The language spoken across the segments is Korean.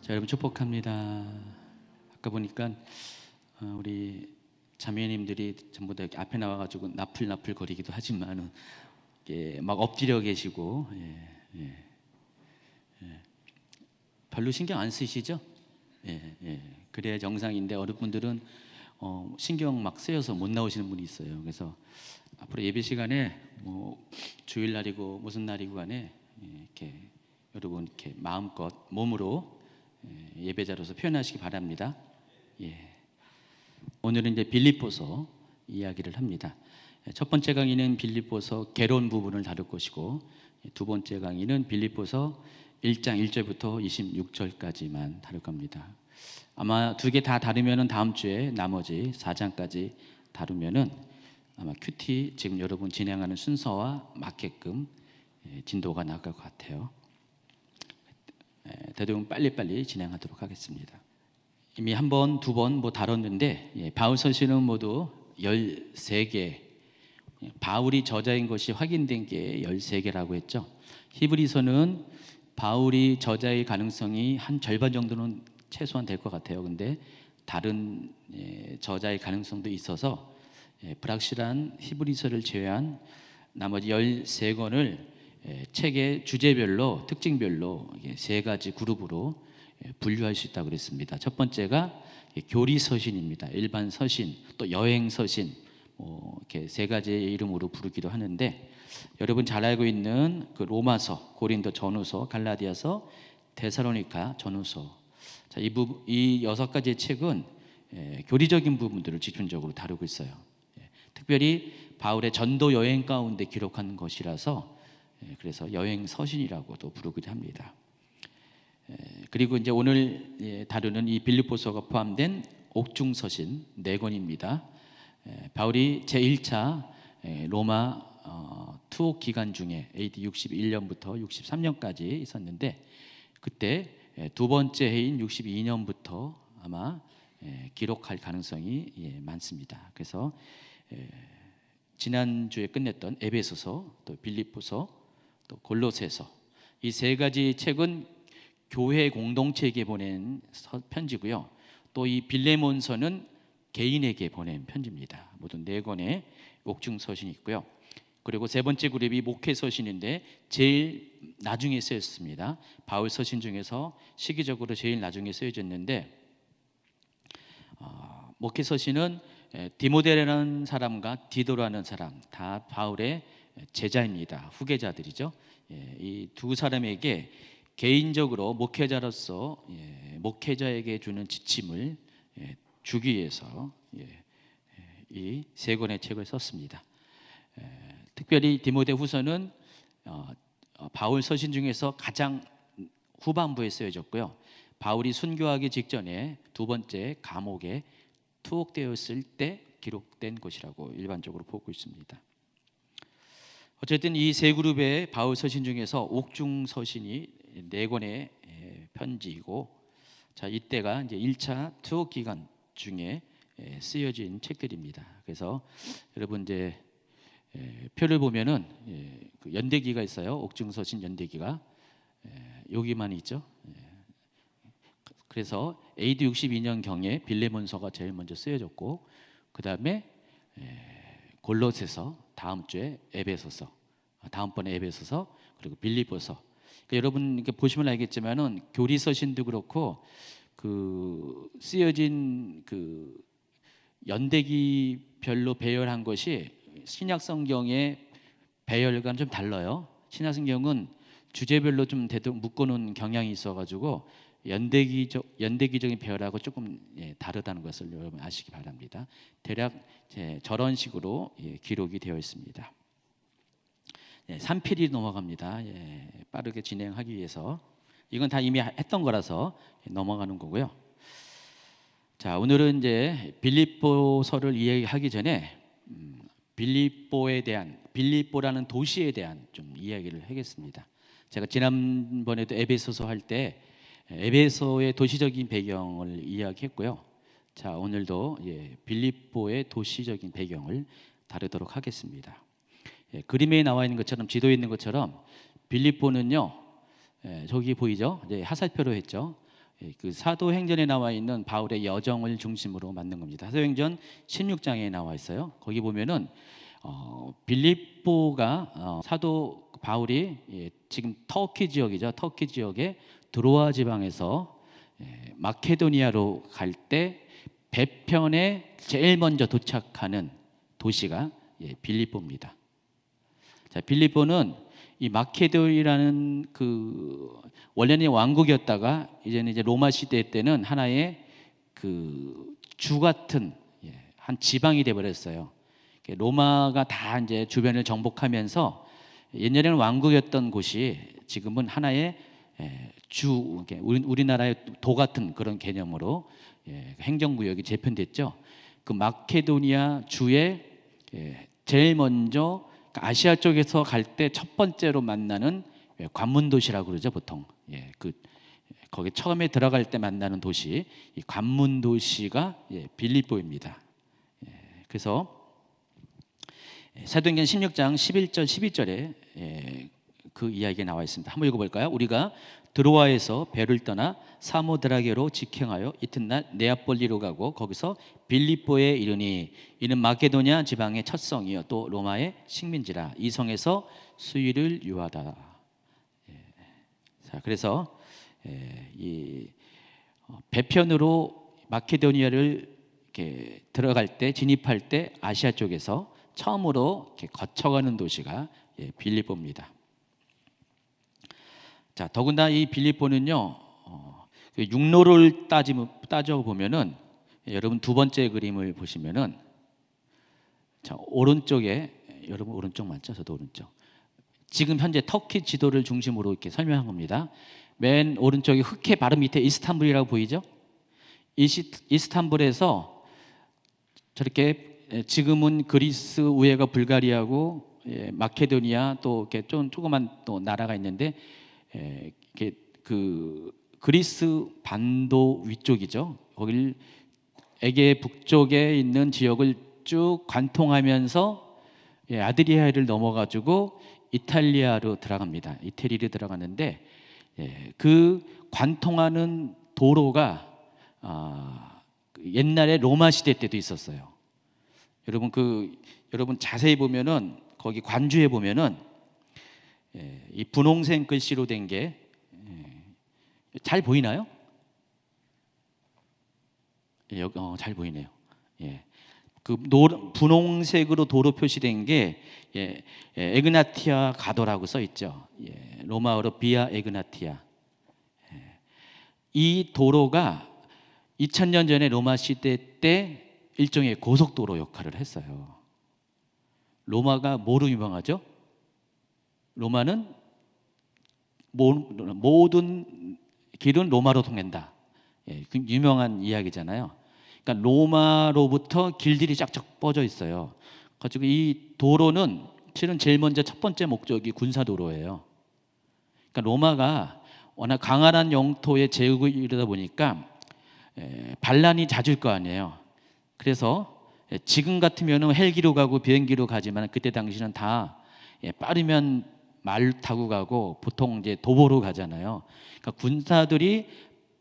자, 여러분 축복합니다. 아까 보니까 우리 자매님들이 전부 다 이렇게 앞에 나와가지고 나풀나풀 거리기도 하지만은 막 엎드려 계시고 별로 신경 안 쓰시죠? 그래야 정상인데 어느 분들은 신경 막 쓰여서 못 나오시는 분이 있어요. 그래서 앞으로 예배 시간에 뭐 주일날이고 무슨 날이고 간에 이렇게 여러분 이렇게 마음껏 몸으로 예배자로서 표현하시기 바랍니다. 오늘은 이제 빌립보서 이야기를 합니다. 첫 번째 강의는 빌립보서 개론 부분을 다룰 것이고, 두 번째 강의는 빌립보서 1장 1절부터 26절까지만 다룰 겁니다. 아마 두 개 다 다루면은 다음 주에 나머지 4장까지 다루면은 아마 큐티 지금 여러분 진행하는 순서와 맞게끔 진도가 나갈 것 같아요. 대충 빨리빨리 진행하도록 하겠습니다. 이미 한 번, 두 번 뭐 다뤘는데 바울 서신은 모두 13개, 바울이 저자인 것이 확인된 게 13개라고 했죠. 히브리서는 바울이 저자의 가능성이 한 절반 정도는 최소한 될 것 같아요. 근데 다른 저자의 가능성도 있어서 불확실한 히브리서를 제외한 나머지 13권을 책의 주제별로, 특징별로 세 가지 그룹으로 분류할 수 있다고 그랬습니다. 첫 번째가 교리 서신입니다. 일반 서신, 또 여행 서신, 이렇게 세 가지의 이름으로 부르기도 하는데, 여러분 잘 알고 있는 그 로마서, 고린도 전후서, 갈라디아서, 데살로니가 전후서, 자, 이 6가지의 책은 교리적인 부분들을 집중적으로 다루고 있어요. 특별히 바울의 전도 여행 가운데 기록한 것이라서 그래서 여행 서신이라고도 부르기도 합니다. 그리고 이제 오늘 다루는 이 빌립보서가 포함된 옥중 서신 4권입니다. 바울이 제1차 로마 투옥 기간 중에 AD 61년부터 63년까지 있었는데, 그때 두 번째 해인 62년부터 아마 기록할 가능성이 많습니다. 그래서 지난주에 끝냈던 에베소서, 또 빌립보서, 또 골로새서, 이 세 가지 책은 교회 공동체에게 보낸 편지고요. 또 이 빌레몬서는 개인에게 보낸 편지입니다. 모두 4권의 옥중 서신이 있고요. 그리고 세 번째 그룹이 목회 서신인데 제일 나중에 쓰였습니다. 바울 서신 중에서 시기적으로 제일 나중에 쓰여졌는데, 목회 서신은 디모데라는 사람과 디도라는 사람, 다 바울의 제자입니다. 후계자들이죠. 이 두 사람에게 개인적으로 목회자로서 목회자에게 주는 지침을 주기 위해서 이 세 권의 책을 썼습니다. 특별히 디모데 후서는 바울 서신 중에서 가장 후반부에 쓰여졌고요. 바울이 순교하기 직전에 두 번째 감옥에 투옥되었을 때 기록된 것이라고 일반적으로 보고 있습니다. 어쨌든 이 세 그룹의 바울 서신 중에서 옥중 서신이 4권의 편지이고, 자, 이때가 이제 1차 투옥 기간 중에 쓰여진 책들입니다. 그래서 여러분 이제 표를 보면은 그 연대기가 있어요. 옥중 서신 연대기가 여기만 있죠. 그래서 AD 62년 경에 빌레몬서가 제일 먼저 쓰여졌고, 그 다음에 골로새서, 다음 주에 에베소서, 다음번에 에베소서, 그리고 빌립보서. 그러니까 여러분 이렇게 보시면 알겠지만은 교리 서신도 그렇고 그 쓰여진 그 연대기별로 배열한 것이 신약 성경의 배열과는 좀 달라요. 신약 성경은 주제별로 좀 묶어놓은 경향이 있어가지고 연대기적인 배열하고 조금 다르다는 것을 여러분 아시기 바랍니다. 대략 저런 식으로 기록이 되어 있습니다. 3필이 넘어갑니다. 빠르게 진행하기 위해서. 이건 다 이미 했던 거라서 넘어가는 거고요. 자, 오늘은 이제 빌립보서를 이야기하기 전에 빌립보라는 도시에 대한 좀 이야기를 하겠습니다. 제가 지난번에도 에베소서 할 때 에베소의 도시적인 배경을 이야기했고요. 자, 오늘도 빌립보의 도시적인 배경을 다루도록 하겠습니다. 그림에 나와 있는 것처럼, 지도에 있는 것처럼 빌립보는요, 저기 보이죠? 화살표로 했죠. 그 사도행전에 나와 있는 바울의 여정을 중심으로 만든 겁니다. 사도행전 16장에 나와 있어요. 거기 보면은 빌립보가 사도 바울이 지금 터키 지역이죠. 터키 지역의 드로아 지방에서 마케도니아로 갈 때 배편에 제일 먼저 도착하는 도시가 빌립보입니다. 자, 빌립보는 이 마케도니아라는 그 원래는 왕국이었다가 이제는 이제 로마 시대 때는 하나의 그 주 같은 한 지방이 돼 버렸어요. 로마가 다 이제 주변을 정복하면서 옛날에는 왕국이었던 곳이 지금은 하나의 주, 우리나라의 도 같은 그런 개념으로 행정구역이 재편됐죠. 그 마케도니아 주에 제일 먼저 아시아 쪽에서 갈 때 첫 번째로 만나는 관문 도시라고 그러죠, 보통. 거기 처음에 들어갈 때 만나는 도시, 이 관문 도시가 빌립보입니다. 그래서 사도행전 16장 11절 12절에 그 이야기가 나와 있습니다. 한번 읽어볼까요? 우리가 드로아에서 배를 떠나 사모드라게로 직행하여 이튿날 네아폴리로 가고 거기서 빌립보에 이르니 이는 마케도냐 지방의 첫 성이요 또 로마의 식민지라 이 성에서 수의를 유하다. 자, 그래서 이 배편으로 마케도니아를 이렇게 들어갈 때 진입할 때 아시아 쪽에서 처음으로 이렇게 거쳐가는 도시가 빌립보입니다. 자, 더군다나 이 빌립보는요, 육로를 따져 보면은 여러분 두 번째 그림을 보시면은 자, 오른쪽에 여러분 오른쪽 맞죠? 저도 오른쪽. 지금 현재 터키 지도를 중심으로 이렇게 설명한 겁니다. 맨 오른쪽에 흑해 바로 밑에 이스탄불이라고 보이죠? 이스탄불에서 저렇게 지금은 그리스 우회가 불가리아고 마케도니아 또 이렇게 좀 조그만 또 나라가 있는데 이렇게 그 그리스 반도 위쪽이죠. 거길 에게 북쪽에 있는 지역을 쭉 관통하면서 아드리아해를 넘어가지고 이탈리아로 들어갑니다. 이태리로 들어가는데 그 관통하는 도로가 옛날에 로마 시대 때도 있었어요. 여러분 자세히 보면은 거기 관주에 보면은 이 분홍색 글씨로 된 게 잘 보이나요? 잘 보이네요. 그 분홍색으로 도로 표시된 게 에그나티아 가도라고 써 있죠. 로마어로 비아 에그나티아. 이 도로가 2000년 전에 로마 시대 때 일종의 고속도로 역할을 했어요. 로마가 뭐로 유명하죠? 로마는 모든 길은 로마로 통한다. 그 유명한 이야기잖아요. 그러니까 로마로부터 길들이 쫙쫙 뻗어 있어요. 가지고 이 도로는 실은 제일 먼저 첫 번째 목적이 군사 도로예요. 그러니까 로마가 워낙 강한 영토에 제국을 이루다 보니까 반란이 잦을 거 아니에요. 그래서 지금 같으면 헬기로 가고 비행기로 가지만 그때 당시는 다 빠르면 말 타고 가고 보통 이제 도보로 가잖아요. 그러니까 군사들이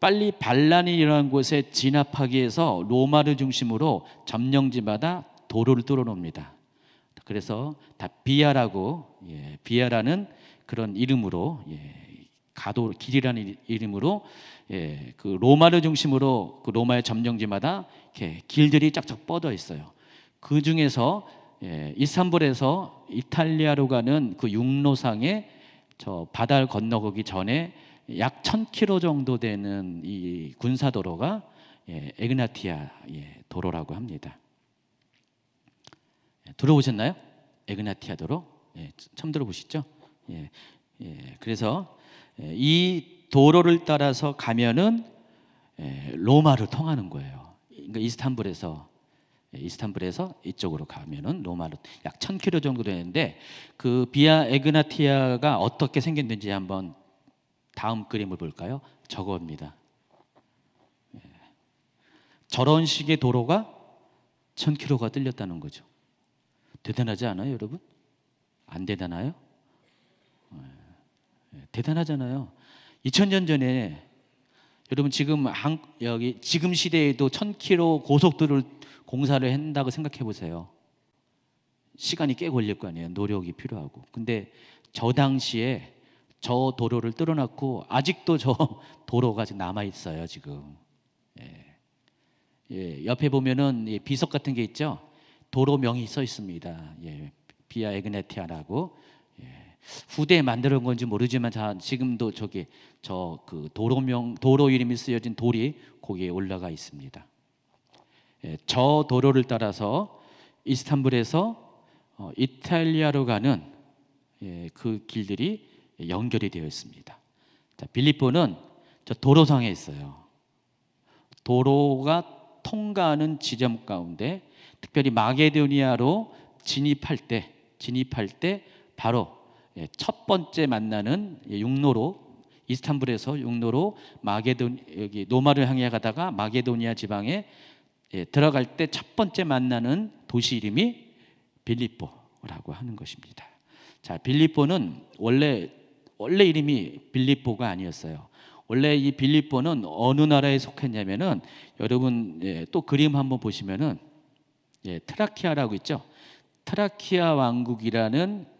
빨리 반란이 일어난 곳에 진압하기 위해서 로마를 중심으로 점령지마다 도로를 뚫어 놓습니다. 그래서 다 비아라고 비아라는 그런 이름으로 가도 길이라는 이름으로 그 로마를 중심으로 그 로마의 점령지마다 이렇게 길들이 쫙쫙 뻗어 있어요. 그 중에서 이스탄불에서 이탈리아로 가는 그 육로상에 저 바다를 건너가기 전에 약 1000km 정도 되는 이 군사도로가 에그나티아 도로라고 합니다. 들어보셨나요? 에그나티아 도로? 처음 들어보시죠? 그래서 이 도로를 따라서 가면은 로마를 통하는 거예요. 그러니까 이스탄불에서 이쪽으로 가면은 로마로 약 1000km 정도 되는데 그 비아 에그나티아가 어떻게 생겼는지 한번 다음 그림을 볼까요? 저겁니다. 저런 식의 도로가 1000km가 뚫렸다는 거죠. 대단하지 않아요, 여러분? 안 대단해요? 대단하잖아요. 2000년 전에 여러분 지금 여기 지금 시대에도 1000km 고속도로를 공사를 한다고 생각해 보세요. 시간이 꽤 걸릴 거 아니에요. 노력이 필요하고. 근데 저 당시에 저 도로를 뚫어놨고 아직도 저 도로가 지금 남아 있어요. 지금. 옆에 보면은 비석 같은 게 있죠. 도로명이 써 있습니다. 비아 에그네티아라고. 후대에 만들어 온 건지 모르지만 지금도 저기 그 도로 이름이 쓰여진 돌이 거기에 올라가 있습니다. 저 도로를 따라서 이스탄불에서 이탈리아로 가는 그 길들이 연결이 되어 있습니다. 자, 빌립보는 저 도로상에 있어요. 도로가 통과하는 지점 가운데 특별히 마게도니아로 진입할 때 바로 첫 번째 만나는 육로로 이스탄불에서 육로로 여기 노마를 향해 가다가 마게도니아 지방에 들어갈 때 첫 번째 만나는 도시 이름이 빌립보라고 하는 것입니다. 자, 빌립보는 원래 이름이 빌립보가 아니었어요. 원래 이 빌립보는 어느 나라에 속했냐면은 여러분 또 그림 한번 보시면은 트라키아라고 있죠. 트라키아 왕국이라는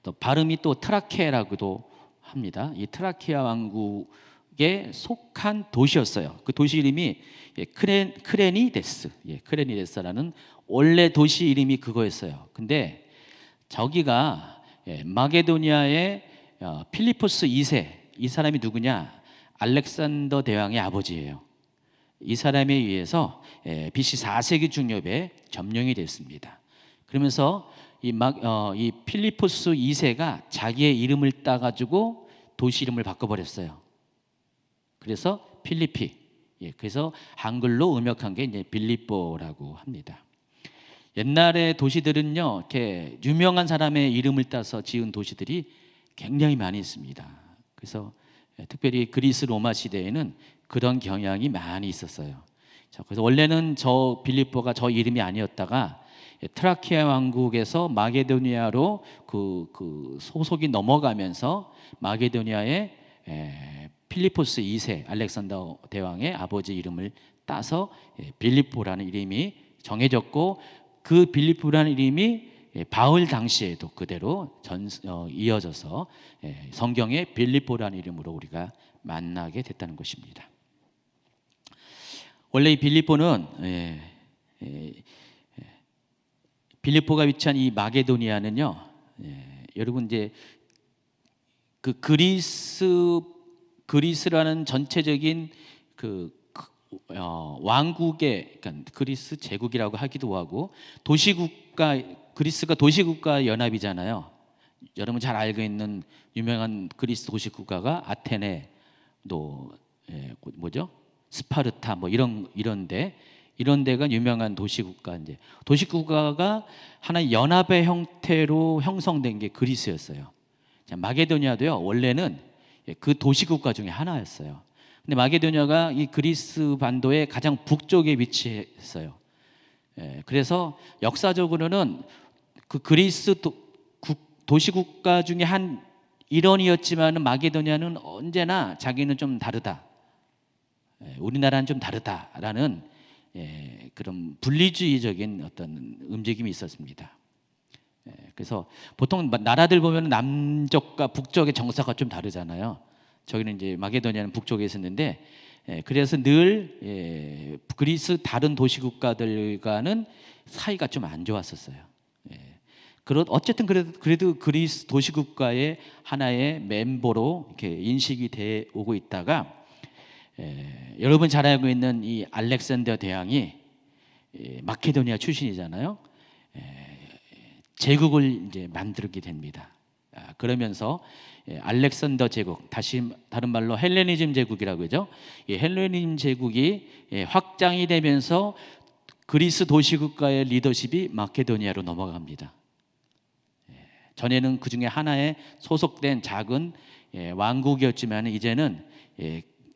또 발음이 또 트라케라고도 합니다. 이 트라키아 왕국에 속한 도시였어요. 그 도시 이름이 크레니데스라는 원래 도시 이름이 그거였어요. 근데 저기가 마게도니아의 필리포스 2세, 이 사람이 누구냐? 알렉산더 대왕의 아버지예요. 이 사람에 의해서 BC 4세기 중엽에 점령이 됐습니다. 그러면서 이 필리포스 2세가 자기의 이름을 따가지고 도시 이름을 바꿔버렸어요. 그래서 필리피. 그래서 한글로 음역한 게 이제 빌립보라고 합니다. 옛날의 도시들은요, 이렇게 유명한 사람의 이름을 따서 지은 도시들이 굉장히 많이 있습니다. 그래서 특별히 그리스 로마 시대에는 그런 경향이 많이 있었어요. 그래서 원래는 저 빌립보가 저 이름이 아니었다가 트라키아 왕국에서 마게도니아로 그 소속이 넘어가면서 마게도니아의 필리포스 2세 알렉산더 대왕의 아버지 이름을 따서 빌립보라는 이름이 정해졌고, 그 빌립보라는 이름이 바울 당시에도 그대로 이어져서 성경의 빌립보라는 이름으로 우리가 만나게 됐다는 것입니다. 원래 이 빌립보는 빌립보가 위치한 이 마게도니아는요, 여러분 이제 그 그리스라는 전체적인 왕국의, 그러니까 그리스 제국이라고 하기도 하고, 그리스가 도시국가 연합이잖아요. 여러분 잘 알고 있는 유명한 그리스 도시국가가 아테네, 또 뭐죠? 스파르타 뭐 이런 데가 유명한 도시국가. 이제 도시국가가 하나의 연합의 형태로 형성된 게 그리스였어요. 자, 마게도니아도요, 원래는 그 도시국가 중에 하나였어요. 근데 마게도니아가 이 그리스 반도의 가장 북쪽에 위치했어요. 그래서 역사적으로는 그 그리스 도시국가 중에 한 일원이었지만 마게도니아는 언제나 자기는 좀 다르다, 우리나라는 좀 다르다라는 그런 분리주의적인 어떤 움직임이 있었습니다. 그래서 보통 나라들 보면 남쪽과 북쪽의 정서가 좀 다르잖아요. 저기는 이제 마게도니아는 북쪽에 있었는데, 그래서 늘 그리스 다른 도시국가들과는 사이가 좀 안 좋았었어요. 어쨌든 그래도 그리스 도시국가의 하나의 멤버로 이렇게 인식이 돼 오고 있다가, 여러분 잘 알고 있는 이 알렉산더 대왕이 마케도니아 출신이잖아요. 제국을 이제 만들게 됩니다. 그러면서 알렉산더 제국, 다른 말로 헬레니즘 제국이라고 하죠. 이 헬레니즘 제국이 확장이 되면서 그리스 도시국가의 리더십이 마케도니아로 넘어갑니다. 전에는 그 중에 하나에 소속된 작은 왕국이었지만 이제는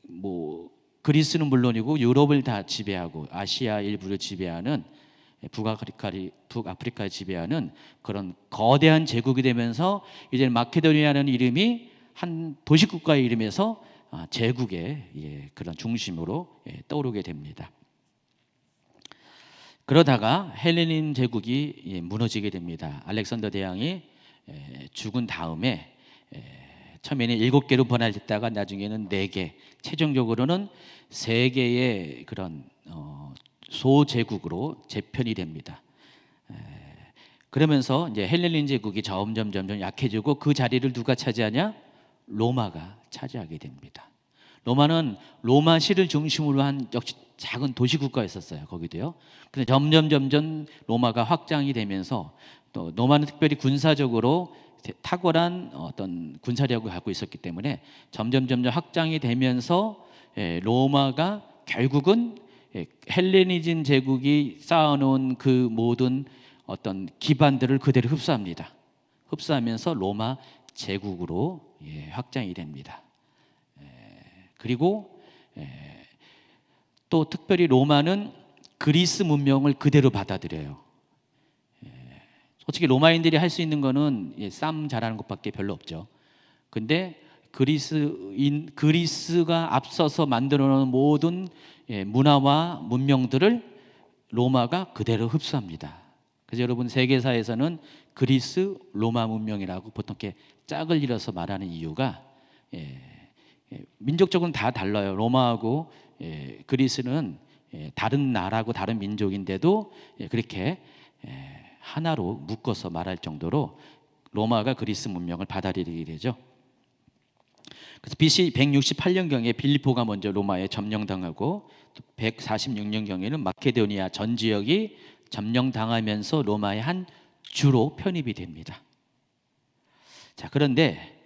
뭐 그리스는 물론이고 유럽을 다 지배하고 아시아 일부를 지배하는, 북아프리카를 지배하는 그런 거대한 제국이 되면서 이제 마케도니아라는 이름이 한 도시국가의 이름에서 제국의 그런 중심으로 떠오르게 됩니다. 그러다가 헬레닌 제국이 무너지게 됩니다. 알렉산더 대왕이 죽은 다음에 처음에는 7개로 분할됐다가 나중에는 4개, 최종적으로는 3개의 그런 소제국으로 재편이 됩니다. 그러면서 이제 헬레닌 제국이 점점 약해지고 그 자리를 누가 차지하냐? 로마가 차지하게 됩니다. 로마는 로마시를 중심으로 한 역시 작은 도시 국가였었어요. 거기도요. 근데 점점 로마가 확장이 되면서 또 로마는 특별히 군사적으로 탁월한 어떤 군사력을 갖고 있었기 때문에 점점 확장이 되면서 로마가 결국은 헬레니즘 제국이 쌓아놓은 그 모든 어떤 기반들을 그대로 흡수합니다. 흡수하면서 로마 제국으로 확장이 됩니다. 그리고 또 특별히 로마는 그리스 문명을 그대로 받아들여요. 솔직히 로마인들이 할 수 있는 거는 싸움 잘하는 것밖에 별로 없죠. 근데 그리스가 앞서서 만들어 놓은 모든 문화와 문명들을 로마가 그대로 흡수합니다. 그래서 여러분 세계사에서는 그리스 로마 문명이라고 보통 이렇게 짝을 이뤄서 말하는 이유가 민족적으로는 다 달라요. 로마하고 그리스는 다른 나라고 다른 민족인데도 그렇게 하나로 묶어서 말할 정도로 로마가 그리스 문명을 받아들이게 되죠. 그래서 BC 168년경에 빌립보가 먼저 로마에 점령당하고 146년경에는 마케도니아 전 지역이 점령당하면서 로마의 한 주로 편입이 됩니다. 자, 그런데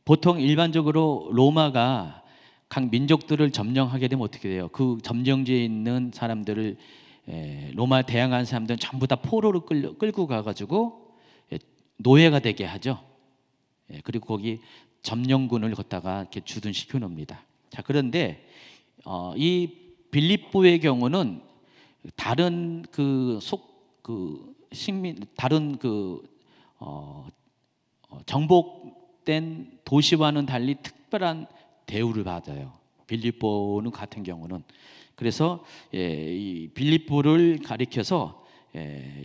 보통 일반적으로 로마가 각 민족들을 점령하게 되면 어떻게 돼요? 그 점령지에 있는 사람들을 로마에 대항한 사람들은 전부 다 포로로 끌고 가가지고 노예가 되게 하죠. 그리고 거기 점령군을 갖다가 이렇게 주둔시켜 놓습니다. 자, 그런데 이 빌립보의 경우는 다른 다른 정복된 도시와는 달리 특별한 대우를 받아요. 빌립보는 같은 경우는. 그래서 이 빌립보를 가리켜서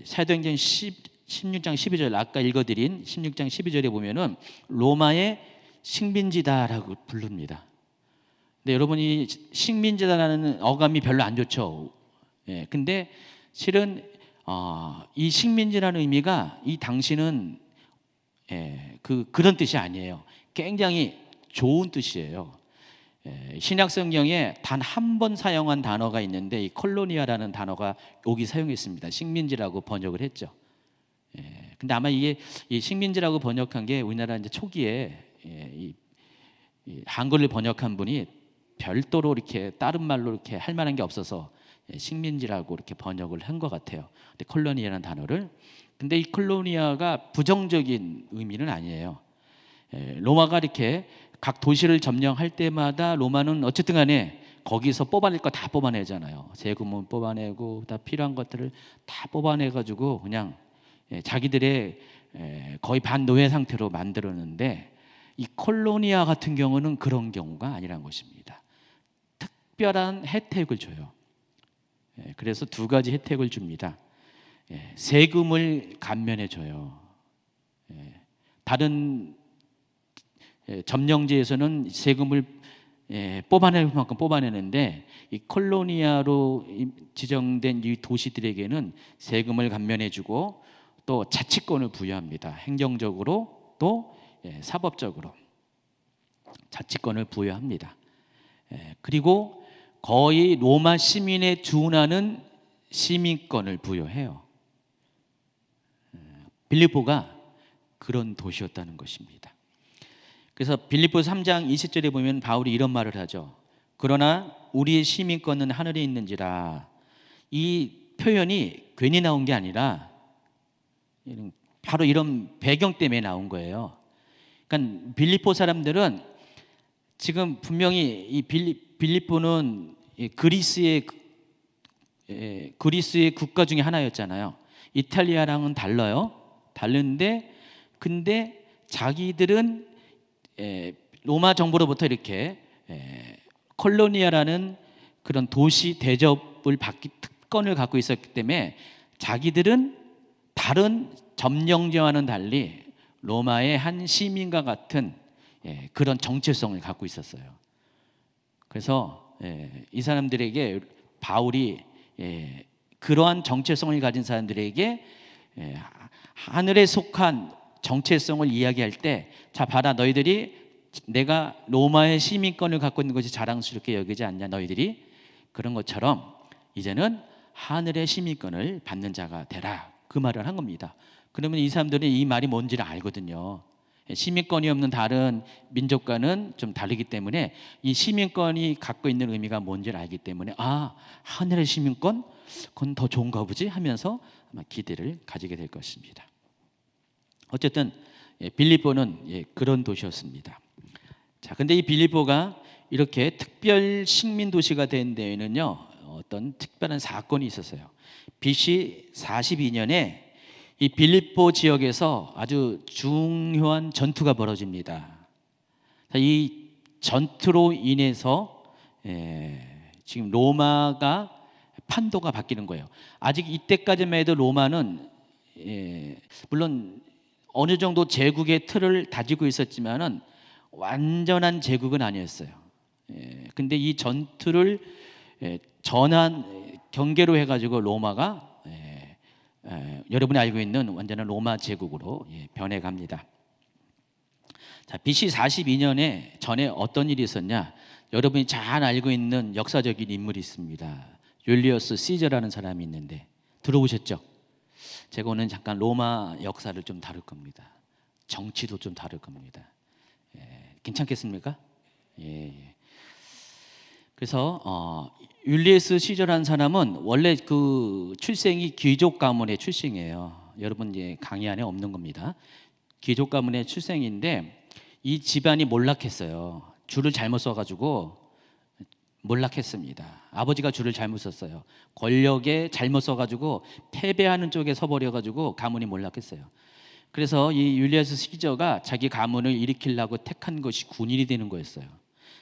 사도행전 16장 12절 아까 읽어드린 16장 12절에 보면은 로마의 식민지다라고 부릅니다. 근데 여러분이 식민지다라는 어감이 별로 안 좋죠. 근데 실은 이 식민지라는 의미가 이 당시는 그런 뜻이 아니에요. 굉장히 좋은 뜻이에요. 신약 성경에 단 한 번 사용한 단어가 있는데 이 콜로니아라는 단어가 여기 사용했습니다. 식민지라고 번역을 했죠. 근데 아마 이게 이 식민지라고 번역한 게 우리나라 이제 초기에 이 한글을 번역한 분이 별도로 이렇게 다른 말로 이렇게 할 만한 게 없어서 식민지라고 이렇게 번역을 한 것 같아요. 근데 콜로니아라는 단어를. 근데 이 콜로니아가 부정적인 의미는 아니에요. 로마가 이렇게 각 도시를 점령할 때마다 로마는 어쨌든 간에 거기서 뽑아낼 거 다 뽑아내잖아요. 세금은 뽑아내고 다 필요한 것들을 다 뽑아내가지고 그냥 자기들의 거의 반노예 상태로 만들었는데 이 콜로니아 같은 경우는 그런 경우가 아니란 것입니다. 특별한 혜택을 줘요. 그래서 2가지 혜택을 줍니다. 세금을 감면해 줘요. 다른 점령지에서는 세금을 뽑아낼 만큼 뽑아내는데 이 콜로니아로 지정된 이 도시들에게는 세금을 감면해 주고 또 자치권을 부여합니다. 행정적으로 또 사법적으로 자치권을 부여합니다. 그리고 거의 로마 시민에 준하는 시민권을 부여해요. 빌립보가 그런 도시였다는 것입니다. 그래서 빌립보 3장 20절에 보면 바울이 이런 말을 하죠. 그러나 우리의 시민권은 하늘에 있는지라. 이 표현이 괜히 나온 게 아니라 바로 이런 배경 때문에 나온 거예요. 그러니까 빌립보 사람들은 지금 분명히 이 빌립보는 그리스의 국가 중에 하나였잖아요. 이탈리아랑은 달라요. 다른데 근데 자기들은 로마 정부로부터 이렇게 콜로니아라는 그런 도시 대접을 받기 특권을 갖고 있었기 때문에 자기들은 다른 점령제와는 달리 로마의 한 시민과 같은 그런 정체성을 갖고 있었어요. 그래서 이 사람들에게 바울이 그러한 정체성을 가진 사람들에게 하늘에 속한 정체성을 이야기할 때, 자 봐라, 너희들이 내가 로마의 시민권을 갖고 있는 것이 자랑스럽게 여기지 않냐, 너희들이 그런 것처럼 이제는 하늘의 시민권을 받는 자가 되라, 그 말을 한 겁니다. 그러면 이 사람들은 이 말이 뭔지를 알거든요. 시민권이 없는 다른 민족과는 좀 다르기 때문에 이 시민권이 갖고 있는 의미가 뭔지를 알기 때문에, 아, 하늘의 시민권? 그건 더 좋은가 보지 하면서 아마 기대를 가지게 될 것입니다. 어쨌든 빌립보는 그런 도시였습니다. 자, 근데 이 빌립보가 이렇게 특별 식민 도시가 된 데에는요, 어떤 특별한 사건이 있었어요. BC 42년에 이 빌립보 지역에서 아주 중요한 전투가 벌어집니다. 이 전투로 인해서 지금 로마가 판도가 바뀌는 거예요. 아직 이때까지만 해도 로마는 물론 어느 정도 제국의 틀을 다지고 있었지만은 완전한 제국은 아니었어요. 근데 이 전투를 전환 경계로 해가지고 로마가 여러분이 알고 있는 완전한 로마 제국으로 변해갑니다. 자, BC 42년에 전에 어떤 일이 있었냐? 여러분이 잘 알고 있는 역사적인 인물이 있습니다. 율리어스 시저라는 사람이 있는데 들어보셨죠? 제가 오늘 잠깐 로마 역사를 좀 다룰 겁니다. 정치도 좀 다룰 겁니다. 괜찮겠습니까? 그래서 율리어스 시저라는 사람은 원래 그 출생이 귀족 가문의 출생이에요. 여러분 이제 강의 안에 없는 겁니다. 귀족 가문의 출생인데 이 집안이 몰락했어요. 줄을 잘못 써가지고 몰락했습니다. 아버지가 줄을 잘못 썼어요. 권력에 잘못 써가지고 패배하는 쪽에 서버려가지고 가문이 몰락했어요. 그래서 이 율리어스 시저가 자기 가문을 일으키려고 택한 것이 군인이 되는 거였어요.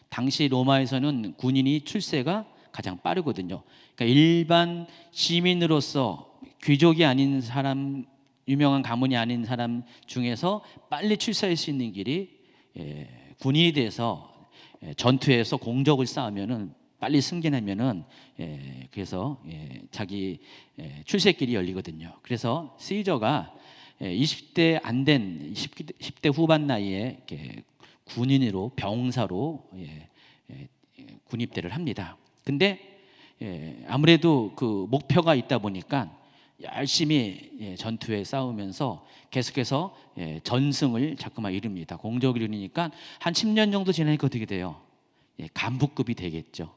당시 로마에서는 군인이 출세가 가장 빠르거든요. 그러니까 일반 시민으로서 귀족이 아닌 사람, 유명한 가문이 아닌 사람 중에서 빨리 출세할 수 있는 길이 군인이 돼서 전투에서 공적을 쌓으면은 빨리 승진하면은 그래서 자기 출세길이 열리거든요. 그래서 시저가 20대 안 된 10대 후반 나이에 이렇게 군인으로 병사로 군입대를 합니다. 근데 아무래도 그 목표가 있다 보니까 열심히 전투에 싸우면서 계속해서 전승을 자꾸만 이룹니다. 공적을 이루니까 한 10년 정도 지나니까 어떻게 돼요? 간부급이 되겠죠.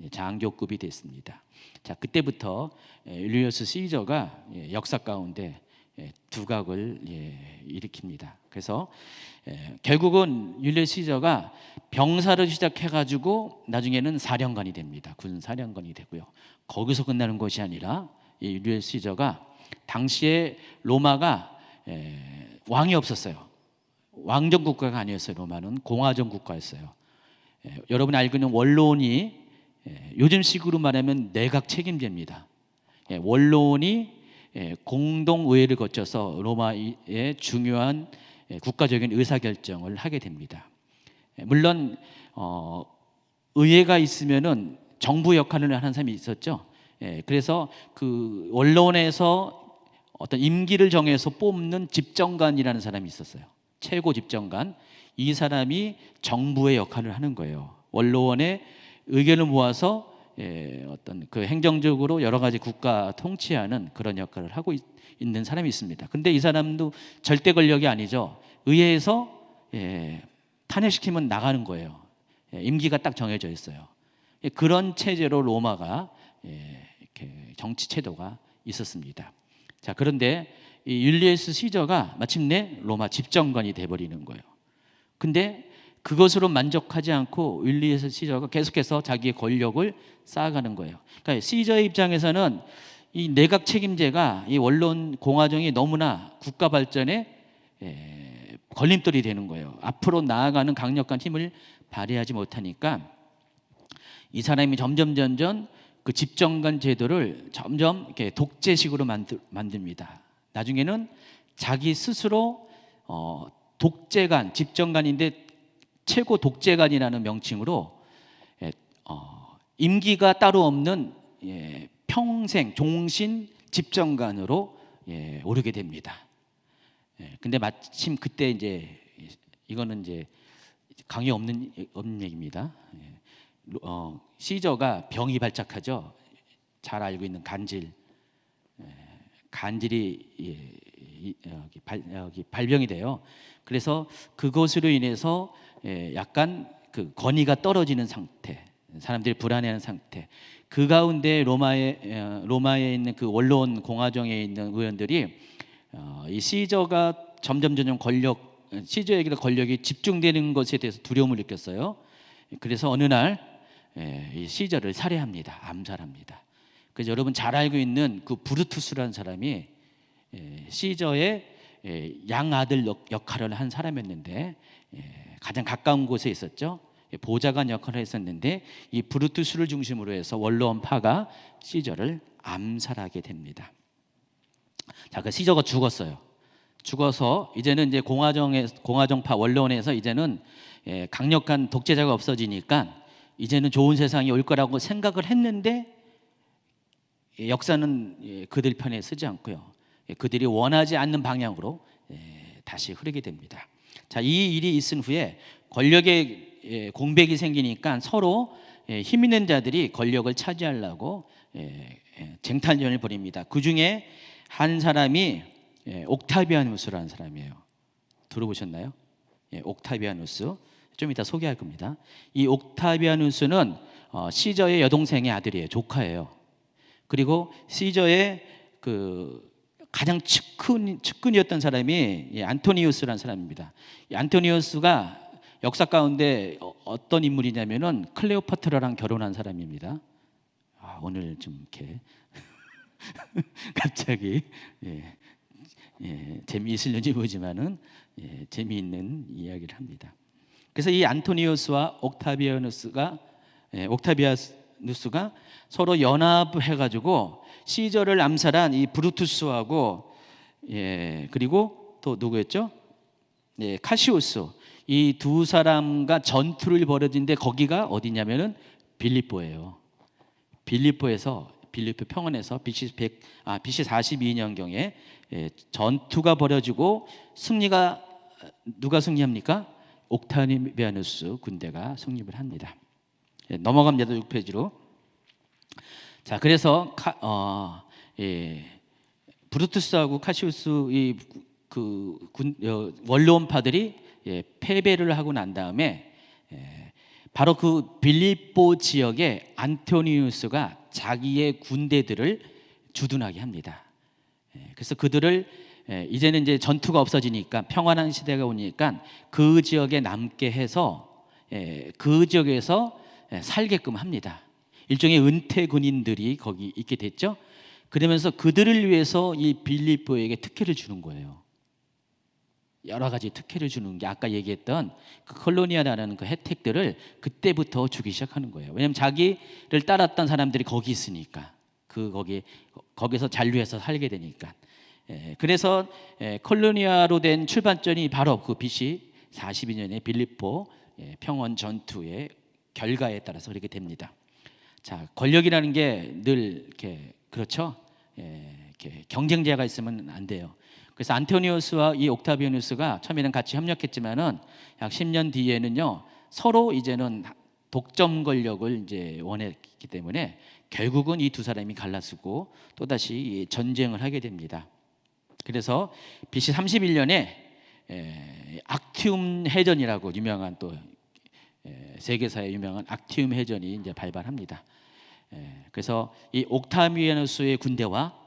장교급이 됐습니다. 자, 그때부터 율리어스 시저가 역사 가운데 두각을 일으킵니다. 그래서 결국은 율리어스 시저가 병사로 시작해가지고 나중에는 사령관이 됩니다. 군 사령관이 되고요. 거기서 끝나는 것이 아니라 이 율리어스 시저가 당시에 로마가 왕이 없었어요. 왕정 국가가 아니었어요. 로마는 공화정 국가였어요. 여러분이 알고 있는 원로원이 요즘식으로 말하면 내각 책임제입니다. 원로원이 공동의회를 거쳐서 로마의 중요한 국가적인 의사결정을 하게 됩니다. 물론 의회가 있으면은 정부 역할을 하는 사람이 있었죠. 그래서 그 원로원에서 어떤 임기를 정해서 뽑는 집정관이라는 사람이 있었어요. 최고 집정관. 이 사람이 정부의 역할을 하는 거예요. 원로원의 의견을 모아서 어떤 그 행정적으로 여러 가지 국가 통치하는 그런 역할을 하고 있는 사람이 있습니다. 근데 이 사람도 절대 권력이 아니죠. 의회에서 탄핵시키면 나가는 거예요. 임기가 딱 정해져 있어요. 그런 체제로 로마가 이렇게 정치 체도가 있었습니다. 자, 그런데 이 율리어스 시저가 마침내 로마 집정관이 돼버리는 거예요. 근데 그것으로 만족하지 않고 율리어스 시저가 계속해서 자기의 권력을 쌓아가는 거예요. 그러니까 시저의 입장에서는 이 내각 책임제가 이 원로원 공화정이 너무나 국가 발전에 걸림돌이 되는 거예요. 앞으로 나아가는 강력한 힘을 발휘하지 못하니까 이 사람이 점점 그 집정관 제도를 점점 이렇게 독재식으로 만듭니다. 나중에는 자기 스스로 독재관, 집정관인데 최고 독재관이라는 명칭으로 임기가 따로 없는 평생 종신 집정관으로 오르게 됩니다. 근데 마침 그때 이제 이거는 이제 강요 없는 얘기입니다. 시저가 병이 발작하죠. 잘 알고 있는 간질이 발병이 돼요. 그래서 그것으로 인해서 약간 그 권위가 떨어지는 상태, 사람들이 불안해하는 상태. 그 가운데 로마에 있는 그 원로원 공화정에 있는 의원들이 이 시저가 점점 시저에게 권력이 집중되는 것에 대해서 두려움을 느꼈어요. 그래서 어느 날 이 시저를 살해합니다. 암살합니다. 그래서 여러분 잘 알고 있는 그 브루투스라는 사람이 시저의 양아들 역할을 한 사람이었는데 가장 가까운 곳에 있었죠. 보좌관 역할을 했었는데 이 브루투스를 중심으로 해서 원로원파가 시저를 암살하게 됩니다. 자, 그 시저가 죽었어요. 죽어서 이제는 이제 공화정파 원로원에서 이제는 강력한 독재자가 없어지니까 이제는 좋은 세상이 올 거라고 생각을 했는데 역사는 그들 편에 서지 않고요. 그들이 원하지 않는 방향으로 다시 흐르게 됩니다. 자, 이 일이 있은 후에 권력의 공백이 생기니까 서로 힘 있는 자들이 권력을 차지하려고 쟁탈전을 벌입니다. 그 중에 한 사람이 옥타비아누스라는 사람이에요. 들어보셨나요? 옥타비아누스. 좀 이따 소개할 겁니다. 이 옥타비아누스는 시저의 여동생의 아들이에요. 조카예요. 그리고 시저의 그 가장 측근이었던 사람이 안토니우스라는 사람입니다. 이 안토니우스가 역사 가운데 어떤 인물이냐면은 클레오파트라랑 결혼한 사람입니다. 오늘 좀 이렇게 갑자기 재미있을는지 모르지만은 재미있는 이야기를 합니다. 그래서 이 안토니우스와 옥타비아누스가 서로 연합해가지고 시저를 암살한 이 브루투스하고 그리고 또 누구였죠? 카시우스, 이 두 사람과 전투를 벌여진데 거기가 어디냐면은 빌립보예요. 빌립보 평원에서 BC 42년경에 전투가 벌어지고 누가 승리합니까? 옥타비아누스 군대가 승리를 합니다. 넘어갑니다. 6페이지로. 자, 그래서 브루투스하고 카시우스 원로원파들이 패배를 하고 난 다음에 바로 그 빌립보 지역에 안토니우스가 자기의 군대들을 주둔하게 합니다. 그래서 그들을 이제는 이제 전투가 없어지니까 평안한 시대가 오니까 그 지역에 남게 해서 그 지역에서 살게끔 합니다. 일종의 은퇴 군인들이 거기 있게 됐죠. 그러면서 그들을 위해서 이 빌립보에게 특혜를 주는 거예요. 여러 가지 특혜를 주는 게 아까 얘기했던 그 콜로니아라는 그 혜택들을 그때부터 주기 시작하는 거예요. 왜냐하면 자기를 따랐던 사람들이 거기 있으니까 거기서 잔류해서 살게 되니까. 그래서 콜로니아로 된 출발점이 바로 그 BC 42년의 빌립보 평원 전투의 결과에 따라서 그렇게 됩니다. 자, 권력이라는 게 늘 이렇게 그렇죠. 이렇게 경쟁자가 있으면 안 돼요. 그래서 안토니우스와 이 옥타비아누스가 처음에는 같이 협력했지만은 약 10년 뒤에는요 서로 이제는 독점 권력을 이제 원했기 때문에 결국은 이 두 사람이 갈라서고 또 다시 전쟁을 하게 됩니다. 그래서 BC 31년에 악티움 해전이라고 유명한 또 세계사에 유명한 악티움 해전이 이제 발발합니다. 그래서 이 옥타비아누스의 군대와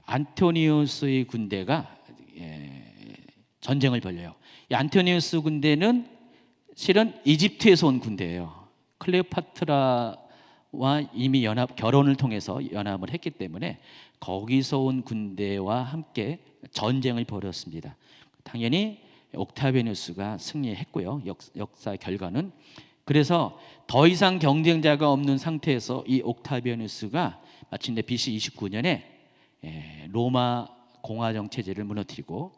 안토니우스의 군대가 전쟁을 벌여요. 이 안토니우스 군대는 실은 이집트에서 온 군대예요. 클레오파트라와 이미 결혼을 통해서 연합을 했기 때문에 거기서 온 군대와 함께 전쟁을 벌였습니다. 당연히 옥타비아누스가 승리했고요. 역사 결과는. 그래서 더 이상 경쟁자가 없는 상태에서 이 옥타비아누스가 마침내 BC 29년에 로마 공화정 체제를 무너뜨리고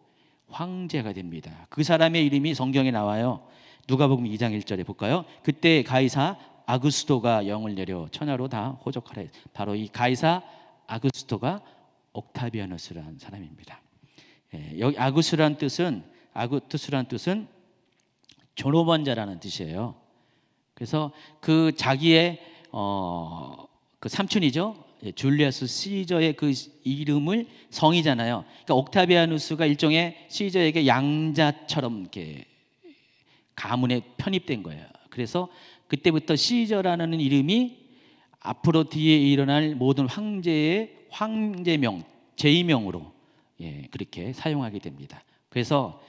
황제가 됩니다. 그 사람의 이름이 성경에 나와요. 누가복음 2장 1절에 볼까요? 그때 가이사 아구스토가 영을 내려 천하로 다 호적하라. 바로 이 가이사 아구스토가 옥타비아누스라는 사람입니다. 여기 아구스라는 뜻은 존엄한 자라는 뜻이에요. 그래서 그 자기의 그 삼촌이죠. 줄리어스 시저의 그 이름을 성이잖아요. 그러니까 옥타비아누스가 일종의 시저에게 양자처럼 이렇게 가문에 편입된 거예요. 그래서 그때부터 시저라는 이름이 앞으로 뒤에 일어날 모든 황제의 황제명, 제이명으로 그렇게 사용하게 됩니다. 그래서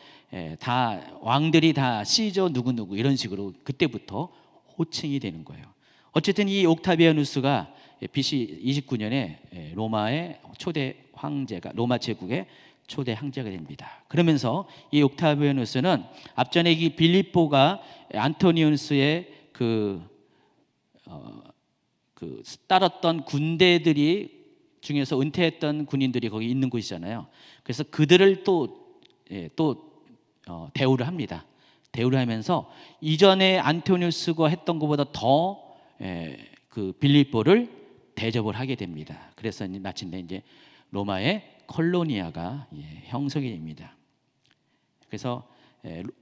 다 왕들이 다 시저 누구누구 이런 식으로 그때부터 호칭이 되는 거예요. 어쨌든 이 옥타비아누스가 BC 29년에 로마의 초대 황제가 로마 제국의 초대 황제가 됩니다. 그러면서 이 옥타비아누스는 앞전에 이 빌립보가 안토니우스의 그 따랐던 군대들이 중에서 은퇴했던 군인들이 거기 있는 곳이잖아요. 그래서 그들을 또 대우를 합니다. 대우를 하면서 이전에 안토니우스가 했던 것보다 더 그 빌립보를 대접을 하게 됩니다. 그래서 마침내 이제 로마의 콜로니아가 형성이 됩니다. 그래서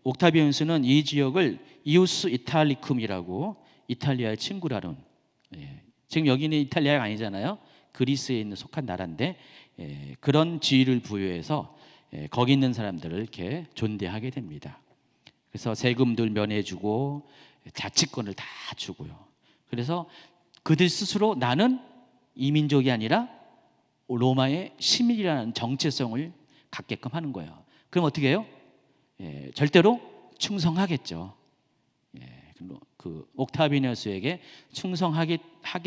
옥타비아누스는 이 지역을 이우스 이탈리쿰이라고 이탈리아의 친구라는 지금 여기는 이탈리아가 아니잖아요. 그리스에 있는 속한 나라인데 그런 지위를 부여해서 거기 있는 사람들을 이렇게 존대하게 됩니다. 그래서 세금들 면해주고 자치권을 다 주고요. 그래서 그들 스스로 나는 이민족이 아니라 로마의 시민이라는 정체성을 갖게끔 하는 거예요. 그럼 어떻게 해요? 절대로 충성하겠죠. 그 옥타비아누스에게 충성하게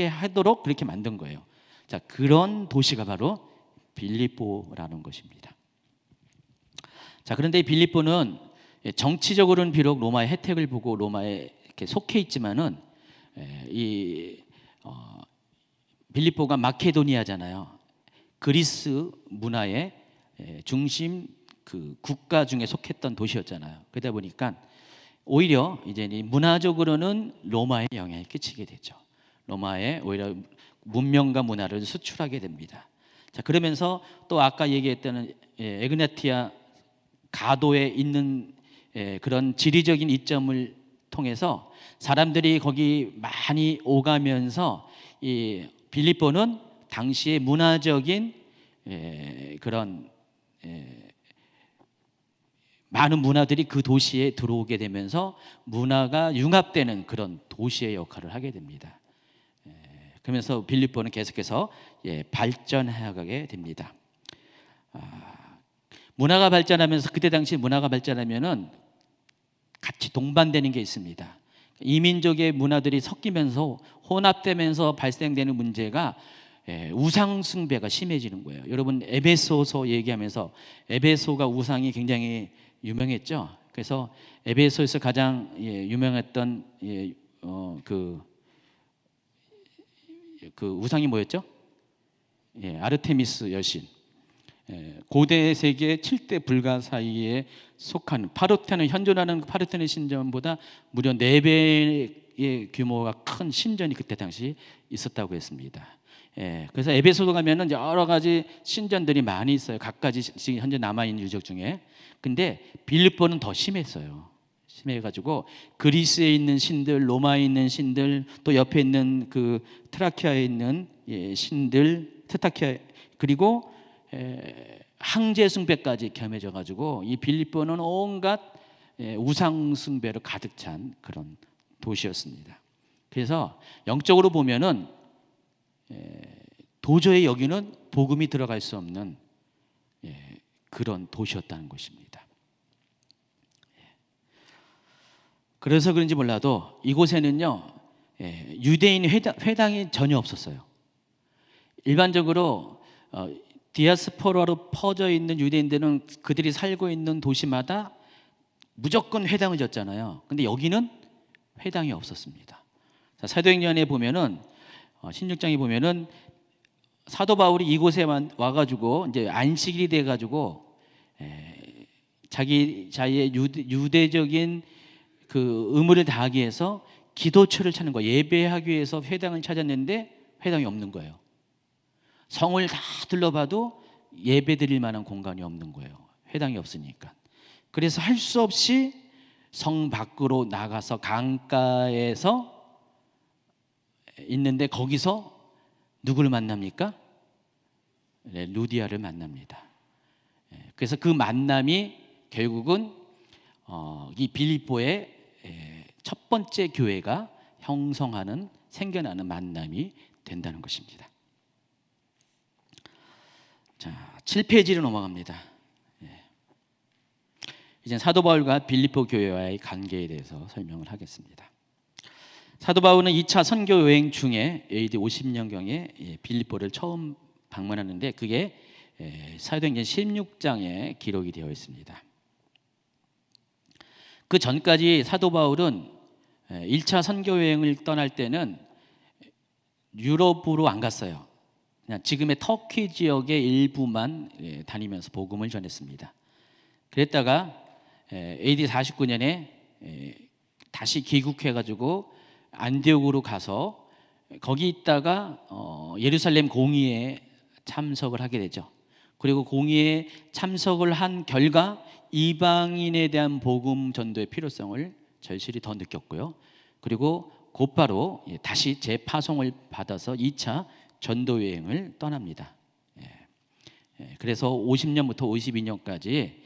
하도록 그렇게 만든 거예요. 자, 그런 도시가 바로 빌립보라는 것입니다. 자, 그런데 이 빌립보는 정치적으로는 비록 로마의 혜택을 보고 로마에 이렇게 속해 있지만은 빌립보가 마케도니아잖아요. 그리스 문화의 중심 그 국가 중에 속했던 도시였잖아요. 그러다 보니까 오히려 이제 문화적으로는 로마에 영향을 끼치게 되죠. 로마에 오히려 문명과 문화를 수출하게 됩니다. 자, 그러면서 또 아까 얘기했던 에그나티아 가도에 있는 그런 지리적인 이점을 통해서 사람들이 거기 많이 오가면서 이 빌립보는 당시의 문화적인 그런 많은 문화들이 그 도시에 들어오게 되면서 문화가 융합되는 그런 도시의 역할을 하게 됩니다. 그러면서 빌립보는 계속해서 발전해가게 됩니다. 문화가 발전하면서 그때 당시 문화가 발전하면은 같이 동반되는 게 있습니다. 이민족의 문화들이 섞이면서 혼합되면서 발생되는 문제가 우상 숭배가 심해지는 거예요. 여러분 에베소서 얘기하면서 에베소가 우상이 굉장히 유명했죠. 그래서 에베소에서 가장 유명했던 그 우상이 뭐였죠? 아르테미스 여신. 고대 세계 7대 불가 사이에 속한 파르테논, 현존하는 파르테논 신전보다 무려 4배의 규모가 큰 신전이 그때 당시 있었다고 했습니다. 그래서 에베소도 가면은 여러 가지 신전들이 많이 있어요. 각가지 지금 현재 남아 있는 유적 중에. 근데 빌립보는 더 심했어요. 심해가지고 그리스에 있는 신들, 로마에 있는 신들, 또 옆에 있는 그 트라키아에 있는 신들, 트타키아 그리고 황제 숭배까지 겸해져 가지고 이 빌립보는 온갖 우상 숭배로 가득 찬 그런 도시였습니다. 그래서 영적으로 보면은 도저히 여기는 복음이 들어갈 수 없는 그런 도시였다는 것입니다. 그래서 그런지 몰라도 이곳에는요 유대인 회당이 전혀 없었어요. 일반적으로 디아스포라로 퍼져 있는 유대인들은 그들이 살고 있는 도시마다 무조건 회당을 졌잖아요. 근데 여기는 회당이 없었습니다. 자, 사도행전에 보면은 16장에 보면은 사도 바울이 이곳에만 와가지고 이제 안식일이 돼가지고 자기의 유대적인 그 의무를 다하기 위해서 기도처를 찾는 거예요. 예배하기 위해서 회당을 찾았는데 회당이 없는 거예요. 성을 다 둘러봐도 예배 드릴 만한 공간이 없는 거예요. 회당이 없으니까. 그래서 할 수 없이 성 밖으로 나가서 강가에서 있는데 거기서 누구를 만납니까? 네, 루디아를 만납니다. 그래서 그 만남이 결국은 이 빌립보의 첫 번째 교회가 형성하는 생겨나는 만남이 된다는 것입니다. 자, 7페이지로 넘어갑니다. 이제 사도 바울과 빌립보 교회와의 관계에 대해서 설명을 하겠습니다. 사도 바울은 2차 선교 여행 중에 AD 50년경에 빌립보를 처음 방문하는데 그게 사도행전 16장에 기록이 되어 있습니다. 그 전까지 사도 바울은 1차 선교 여행을 떠날 때는 유럽으로 안 갔어요. 그냥 지금의 터키 지역의 일부만 다니면서 복음을 전했습니다. 그랬다가 AD 49년에 다시 귀국해가지고 안디옥으로 가서 거기 있다가 예루살렘 공의회에 참석을 하게 되죠. 그리고 공의회에 참석을 한 결과 이방인에 대한 복음 전도의 필요성을 절실히 더 느꼈고요. 그리고 곧바로 다시 재파송을 받아서 2차 전도 여행을 떠납니다. 그래서 50년부터 52년까지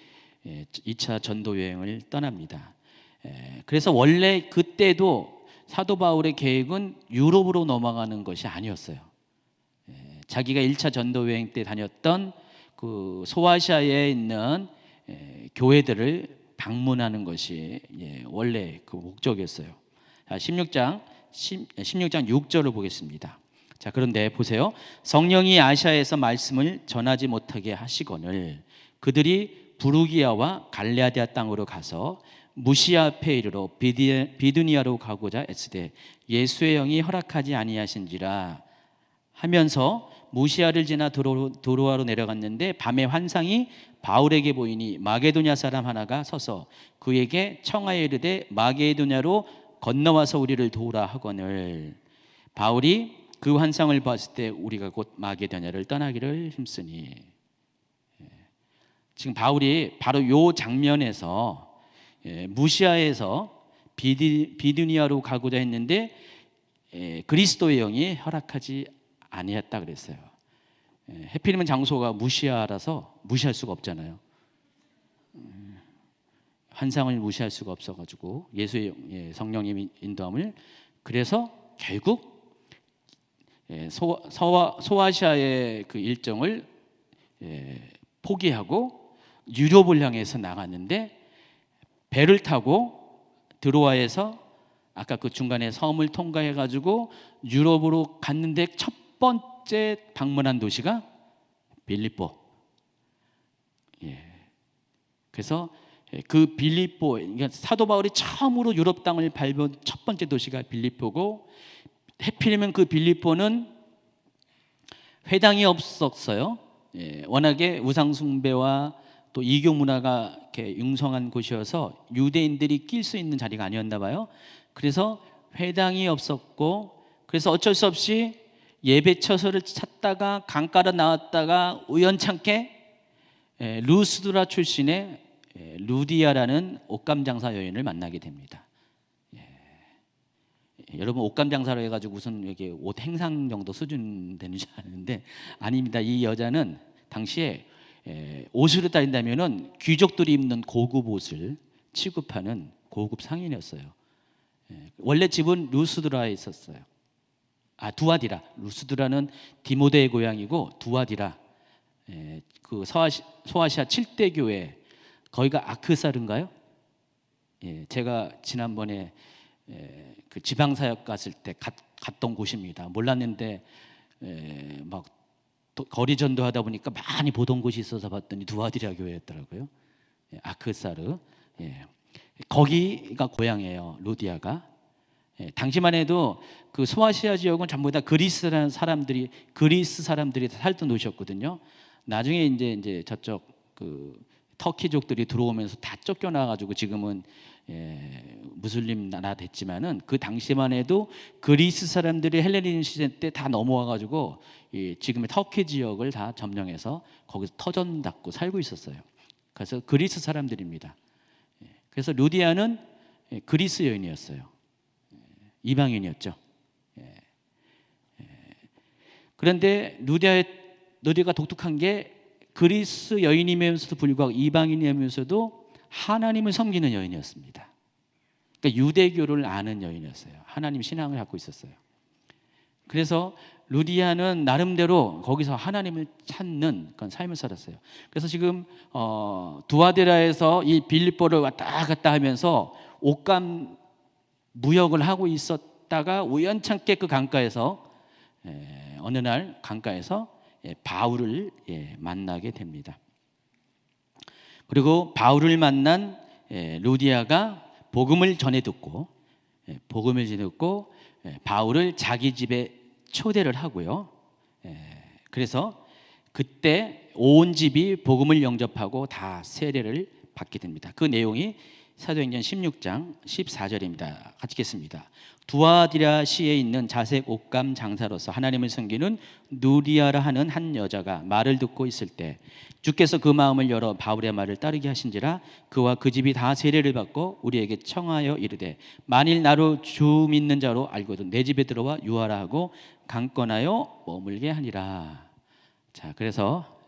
2차 전도 여행을 떠납니다. 그래서 원래 그때도 사도 바울의 계획은 유럽으로 넘어가는 것이 아니었어요. 자기가 1차 전도 여행 때 다녔던 그 소아시아에 있는 교회들을 방문하는 것이 원래 그 목적이었어요. 16장 6절을 보겠습니다. 자, 그런데 보세요. 성령이 아시아에서 말씀을 전하지 못하게 하시거늘 그들이 부르기아와 갈라디아 땅으로 가서 무시아 앞에 이르러 비두니아로 가고자 애쓰되 예수의 영이 허락하지 아니하신지라 하면서 무시아를 지나 도로아로 내려갔는데 밤에 환상이 바울에게 보이니 마게도냐 사람 하나가 서서 그에게 청하여 이르되 마게도냐로 건너와서 우리를 도우라 하거늘 바울이 그 환상을 봤을 때 우리가 곧 마게도냐를 떠나기를 힘쓰니. 지금 바울이 바로 요 장면에서 무시아에서 비두니아로 가고자 했는데 그리스도의 영이 허락하지 아니했다 그랬어요. 해필이면 장소가 무시아라서 무시할 수가 없잖아요. 환상을 무시할 수가 없어가지고 예수의 성령님의 인도함을 그래서 결국 소아시아의 그 일정을 포기하고 유럽을 향해서 나갔는데 배를 타고 드로아에서 아까 그 중간에 섬을 통과해가지고 유럽으로 갔는데 첫 번째 방문한 도시가 빌립보. 그래서 그 빌립보, 그러니까 사도 바울이 처음으로 유럽 땅을 밟은 첫 번째 도시가 빌립보고 해필이면 그 빌립보는 회당이 없었어요. 워낙에 우상숭배와 또 이교 문화가 이렇게 융성한 곳이어서 유대인들이 낄 수 있는 자리가 아니었나 봐요. 그래서 회당이 없었고 그래서 어쩔 수 없이 예배처소를 찾다가 강가로 나왔다가 우연찮게 루스드라 출신의 루디아라는 옷감 장사 여인을 만나게 됩니다. 여러분 옷감 장사로 해가지고 무슨 이게 옷 행상 정도 수준 되는 줄 아는데 아닙니다. 이 여자는 당시에 옷으로 따진다면은 귀족들이 입는 고급 옷을 취급하는 고급 상인이었어요. 원래 집은 루스드라에 있었어요. 두아디라. 루스드라는 디모데의 고향이고 두아디라. 그 소아시아 7대 교회 거기가 아크사르인가요? 제가 지난번에 그 지방사역 갔을 때 갔던 곳입니다. 몰랐는데 막 거리 전도하다 보니까 많이 보던 곳이 있어서 봤더니 두아디라 교회였더라고요. 아크사르. 거기가 고향이에요. 루디아가. 당시만 해도 그 소아시아 지역은 전부 다 그리스 사람들이 다 살던 도시였거든요. 나중에 이제 저쪽 그 터키족들이 들어오면서 다 쫓겨나가지고 지금은 무슬림 나라 됐지만은 그 당시만 해도 그리스 사람들이 헬레니즘 시대 때 다 넘어와가지고 지금의 터키 지역을 다 점령해서 거기서 터전 닦고 살고 있었어요. 그래서 그리스 사람들입니다. 그래서 루디아는 그리스 여인이었어요. 이방인이었죠. 그런데 루디아가 독특한 게 그리스 여인이면서도 불구하고 이방인이면서도 하나님을 섬기는 여인이었습니다. 그러니까 유대교를 아는 여인이었어요. 하나님 신앙을 갖고 있었어요. 그래서 루디아는 나름대로 거기서 하나님을 찾는 그런 삶을 살았어요. 그래서 지금 두아데라에서 이 빌립보를 왔다 갔다 하면서 옷감 무역을 하고 있었다가 우연찮게 그 강가에서 어느 날 강가에서 바울을 만나게 됩니다. 그리고 바울을 만난 루디아가 복음을 전해 듣고 바울을 자기 집에 초대를 하고요. 그래서 그때 온 집이 복음을 영접하고 다 세례를 받게 됩니다. 그 내용이 사도행전 16장 14절입니다. 같이 읽겠습니다. 두아디라시에 있는 자색 옷감 장사로서 하나님을 섬기는 누리아라 하는 한 여자가 말을 듣고 있을 때 주께서 그 마음을 열어 바울의 말을 따르게 하신지라 그와 그 집이 다 세례를 받고 우리에게 청하여 이르되 만일 나로 주 믿는 자로 알거든 내 집에 들어와 유하라 하고 강권하여 머물게 하니라. 자, 그래서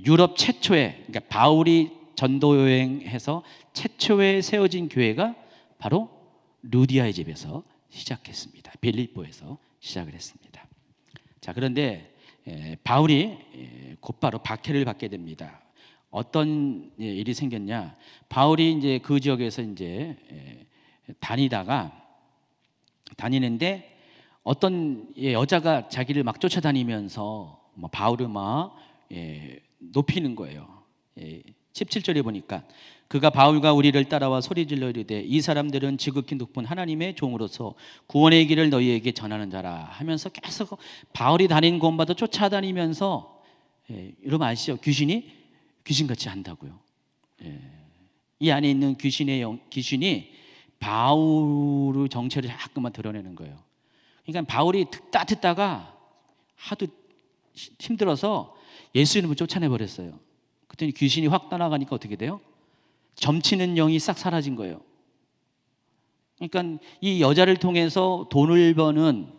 유럽 최초의 그러니까 바울이 전도 여행해서 최초에 세워진 교회가 바로 루디아의 집에서 시작했습니다. 빌립보에서 시작을 했습니다. 자, 그런데 바울이 곧바로 박해를 받게 됩니다. 어떤 일이 생겼냐? 바울이 이제 그 지역에서 이제 다니는데 어떤 여자가 자기를 막 쫓아다니면서 바울을 막 높이는 거예요. 17절에 보니까 그가 바울과 우리를 따라와 소리질러 이르되 이 사람들은 지극히 높은 하나님의 종으로서 구원의 길을 너희에게 전하는 자라 하면서 계속 바울이 다니는 곳마다 쫓아다니면서 여러분 아시죠? 귀신이 귀신같이 한다고요. 이 안에 있는 귀신이 바울의 정체를 자꾸만 드러내는 거예요. 그러니까 바울이 듣다가 하도 힘들어서 예수 이름을 쫓아내 버렸어요. 그랬더니 귀신이 확 떠나가니까 어떻게 돼요? 점치는 영이 싹 사라진 거예요. 그러니까 이 여자를 통해서 돈을 버는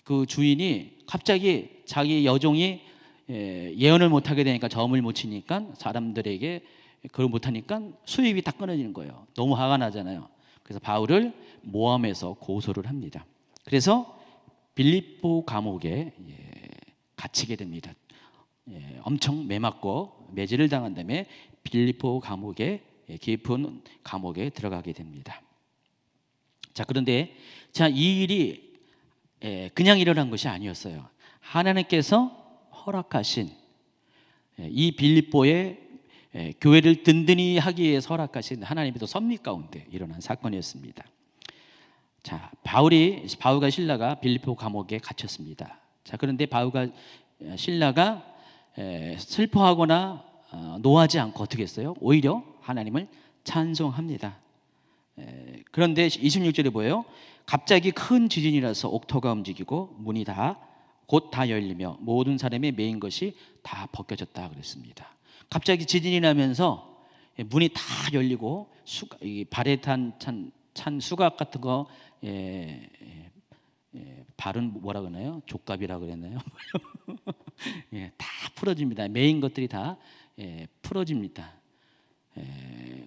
그 주인이 갑자기 자기 여종이 예언을 못하게 되니까 점을 못 치니까 사람들에게 그걸 못하니까 수입이 다 끊어지는 거예요. 너무 화가 나잖아요. 그래서 바울을 모함해서 고소를 합니다. 그래서 빌립보 감옥에 갇히게 됩니다. 엄청 매맞고 매질을 당한 다음에 빌립보 감옥에 깊은 감옥에 들어가게 됩니다. 자, 그런데 이 일이 그냥 일어난 것이 아니었어요. 하나님께서 허락하신 이 빌립보의 교회를 든든히 하기 위해서 허락하신 하나님의 또 섭리 가운데 일어난 사건이었습니다. 자, 바울과 실라가 빌립보 감옥에 갇혔습니다. 자, 그런데 바울과 실라가 슬퍼하거나 노하지 않고 어떻게 했어요? 오히려 하나님을 찬송합니다. 그런데 26절에 보여요. 갑자기 큰 지진이라서 옥토가 움직이고 문이 곧 다 열리며 모든 사람이 메인 것이 다 벗겨졌다 그랬습니다. 갑자기 지진이 나면서 문이 다 열리고 발에 찬 수갑 같은 거 발은 뭐라 그러나요? 족갑이라 그랬나요? 다 풀어집니다. 메인 것들이 다 풀어집니다.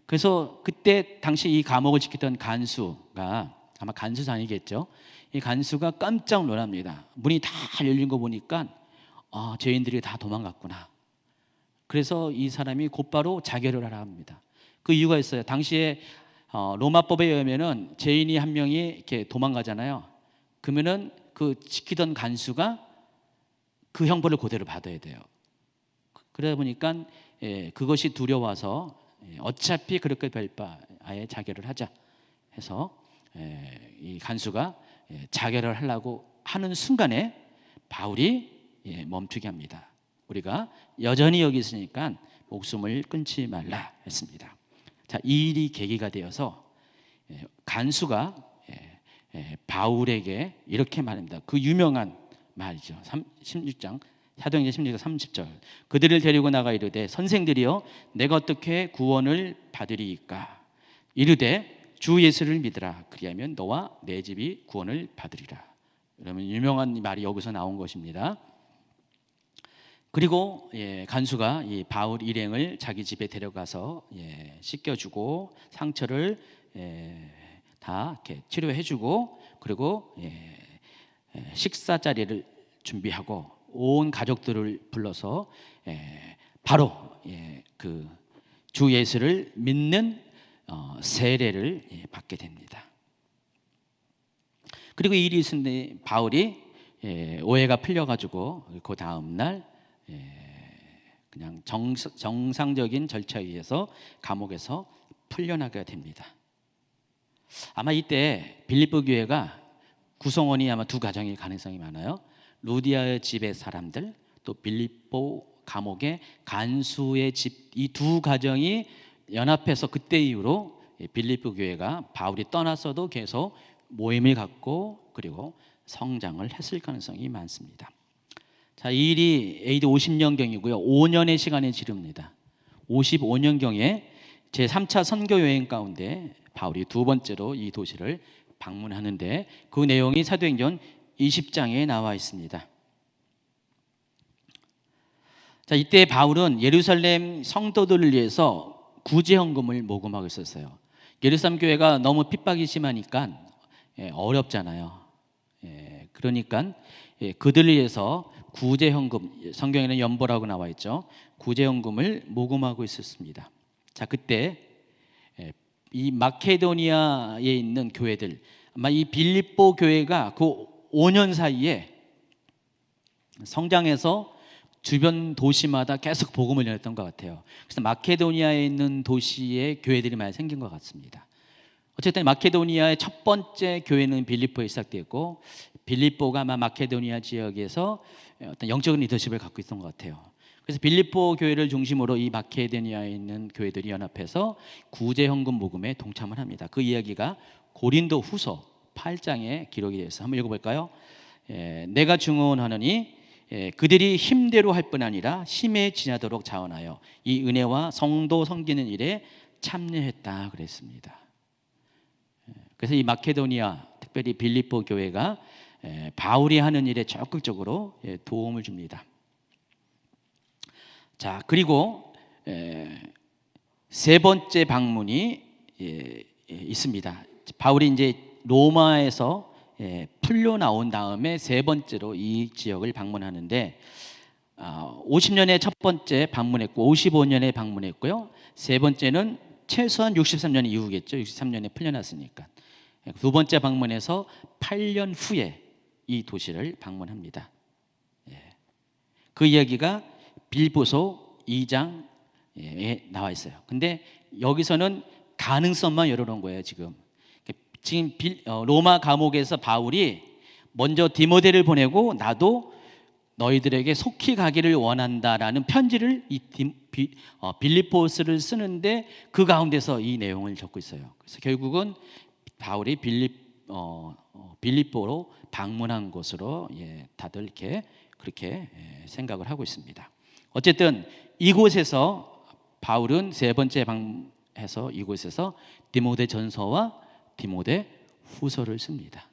그래서 그때 당시 이 감옥을 지키던 간수가 아마 간수장이겠죠. 이 간수가 깜짝 놀랍니다. 문이 다 열린 거 보니까 죄인들이 다 도망갔구나. 그래서 이 사람이 곧바로 자결을 하라 합니다. 그 이유가 있어요. 당시에 로마법에 의하면은 죄인이 한 명이 이렇게 도망가잖아요. 그러면은 그 지키던 간수가 그 형벌을 그대로 받아야 돼요. 그러다 보니까 그것이 두려워서 어차피 그렇게 될 바에 자결을 하자 해서 이 간수가 자결을 하려고 하는 순간에 바울이 멈추게 합니다. 우리가 여전히 여기 있으니까 목숨을 끊지 말라 했습니다. 자, 이 일이 계기가 되어서 간수가 바울에게 이렇게 말합니다. 그 유명한 말이죠. 16장 사도행전 16장 30절. 그들을 데리고 나가 이르되 선생들이여 내가 어떻게 구원을 받으리이까? 이르되 주 예수를 믿으라. 그리하면 너와 내 집이 구원을 받으리라. 그러면 유명한 말이 여기서 나온 것입니다. 그리고 간수가 이 바울 일행을 자기 집에 데려가서 씻겨주고 상처를 다 이렇게 치료해주고 그리고 식사 자리를 준비하고 온 가족들을 불러서 바로 그 주 예수를 믿는 세례를 받게 됩니다. 그리고 이 일이 있었는데 바울이 오해가 풀려가지고 그 다음 날 그냥 정상적인 절차에 의해서 감옥에서 풀려나게 됩니다. 아마 이때 빌립보 교회가 구성원이 아마 두 가정일 가능성이 많아요. 루디아의 집의 사람들, 또 빌립보 감옥의 간수의 집, 이 두 가정이 연합해서 그때 이후로 빌립보 교회가 바울이 떠나서도 계속 모임을 갖고 그리고 성장을 했을 가능성이 많습니다. 자, 이 일이 AD 50년경이고요. 5년의 시간이 지릅니다. 55년경에 제3차 선교 여행 가운데 바울이 두 번째로 이 도시를 방문하는데 그 내용이 사도행전 20장에 나와 있습니다. 자, 이때 바울은 예루살렘 성도들을 위해서 구제헌금을 모금하고 있었어요. 예루살렘 교회가 너무 핍박이 심하니까 어렵잖아요. 그러니까 그들을 위해서 구제헌금, 성경에는 연보라고 나와 있죠. 구제헌금을 모금하고 있었습니다. 자, 그때 이 마케도니아에 있는 교회들, 아마 이 빌립보 교회가 그 5년 사이에 성장해서 주변 도시마다 계속 복음을 전했던 것 같아요. 그래서 마케도니아에 있는 도시에 교회들이 많이 생긴 것 같습니다. 어쨌든 마케도니아의 첫 번째 교회는 빌립보에 시작되었고 빌립보가 아마 마케도니아 지역에서 어떤 영적인 리더십을 갖고 있던 것 같아요. 그래서 빌립보 교회를 중심으로 이 마케도니아에 있는 교회들이 연합해서 구제헌금 모금에 동참을 합니다. 그 이야기가 고린도 후서 8장에 기록이 되어 있어요. 한번 읽어볼까요? 내가 증언하노니 그들이 힘대로 할 뿐 아니라 힘에 지나도록 자원하여 이 은혜와 성도 섬기는 일에 참여했다 그랬습니다. 그래서 이 마케도니아, 특별히 빌립보 교회가 바울이 하는 일에 적극적으로 도움을 줍니다. 자, 그리고 세 번째 방문이 있습니다. 바울이 이제 로마에서 풀려 나온 다음에 세 번째로 이 지역을 방문하는데 50년에 첫 번째 방문했고 55년에 방문했고요. 세 번째는 최소한 63년 이후겠죠. 63년에 풀려났으니까. 두 번째 방문해서 8년 후에 이 도시를 방문합니다. 그 이야기가 빌립보서 2장에 나와 있어요. 근데 여기서는 가능성만 열어놓은 거예요. 지금 로마 감옥에서 바울이 먼저 디모데를 보내고 나도 너희들에게 속히 가기를 원한다라는 편지를 빌립보스를 쓰는데 그 가운데서 이 내용을 적고 있어요. 그래서 결국은 바울이 빌립보로 방문한 것으로 다들 그렇게 생각을 하고 있습니다. 어쨌든 이곳에서 바울은 세 번째 방해서 이곳에서 디모데 전서와 디모데 후서를 씁니다.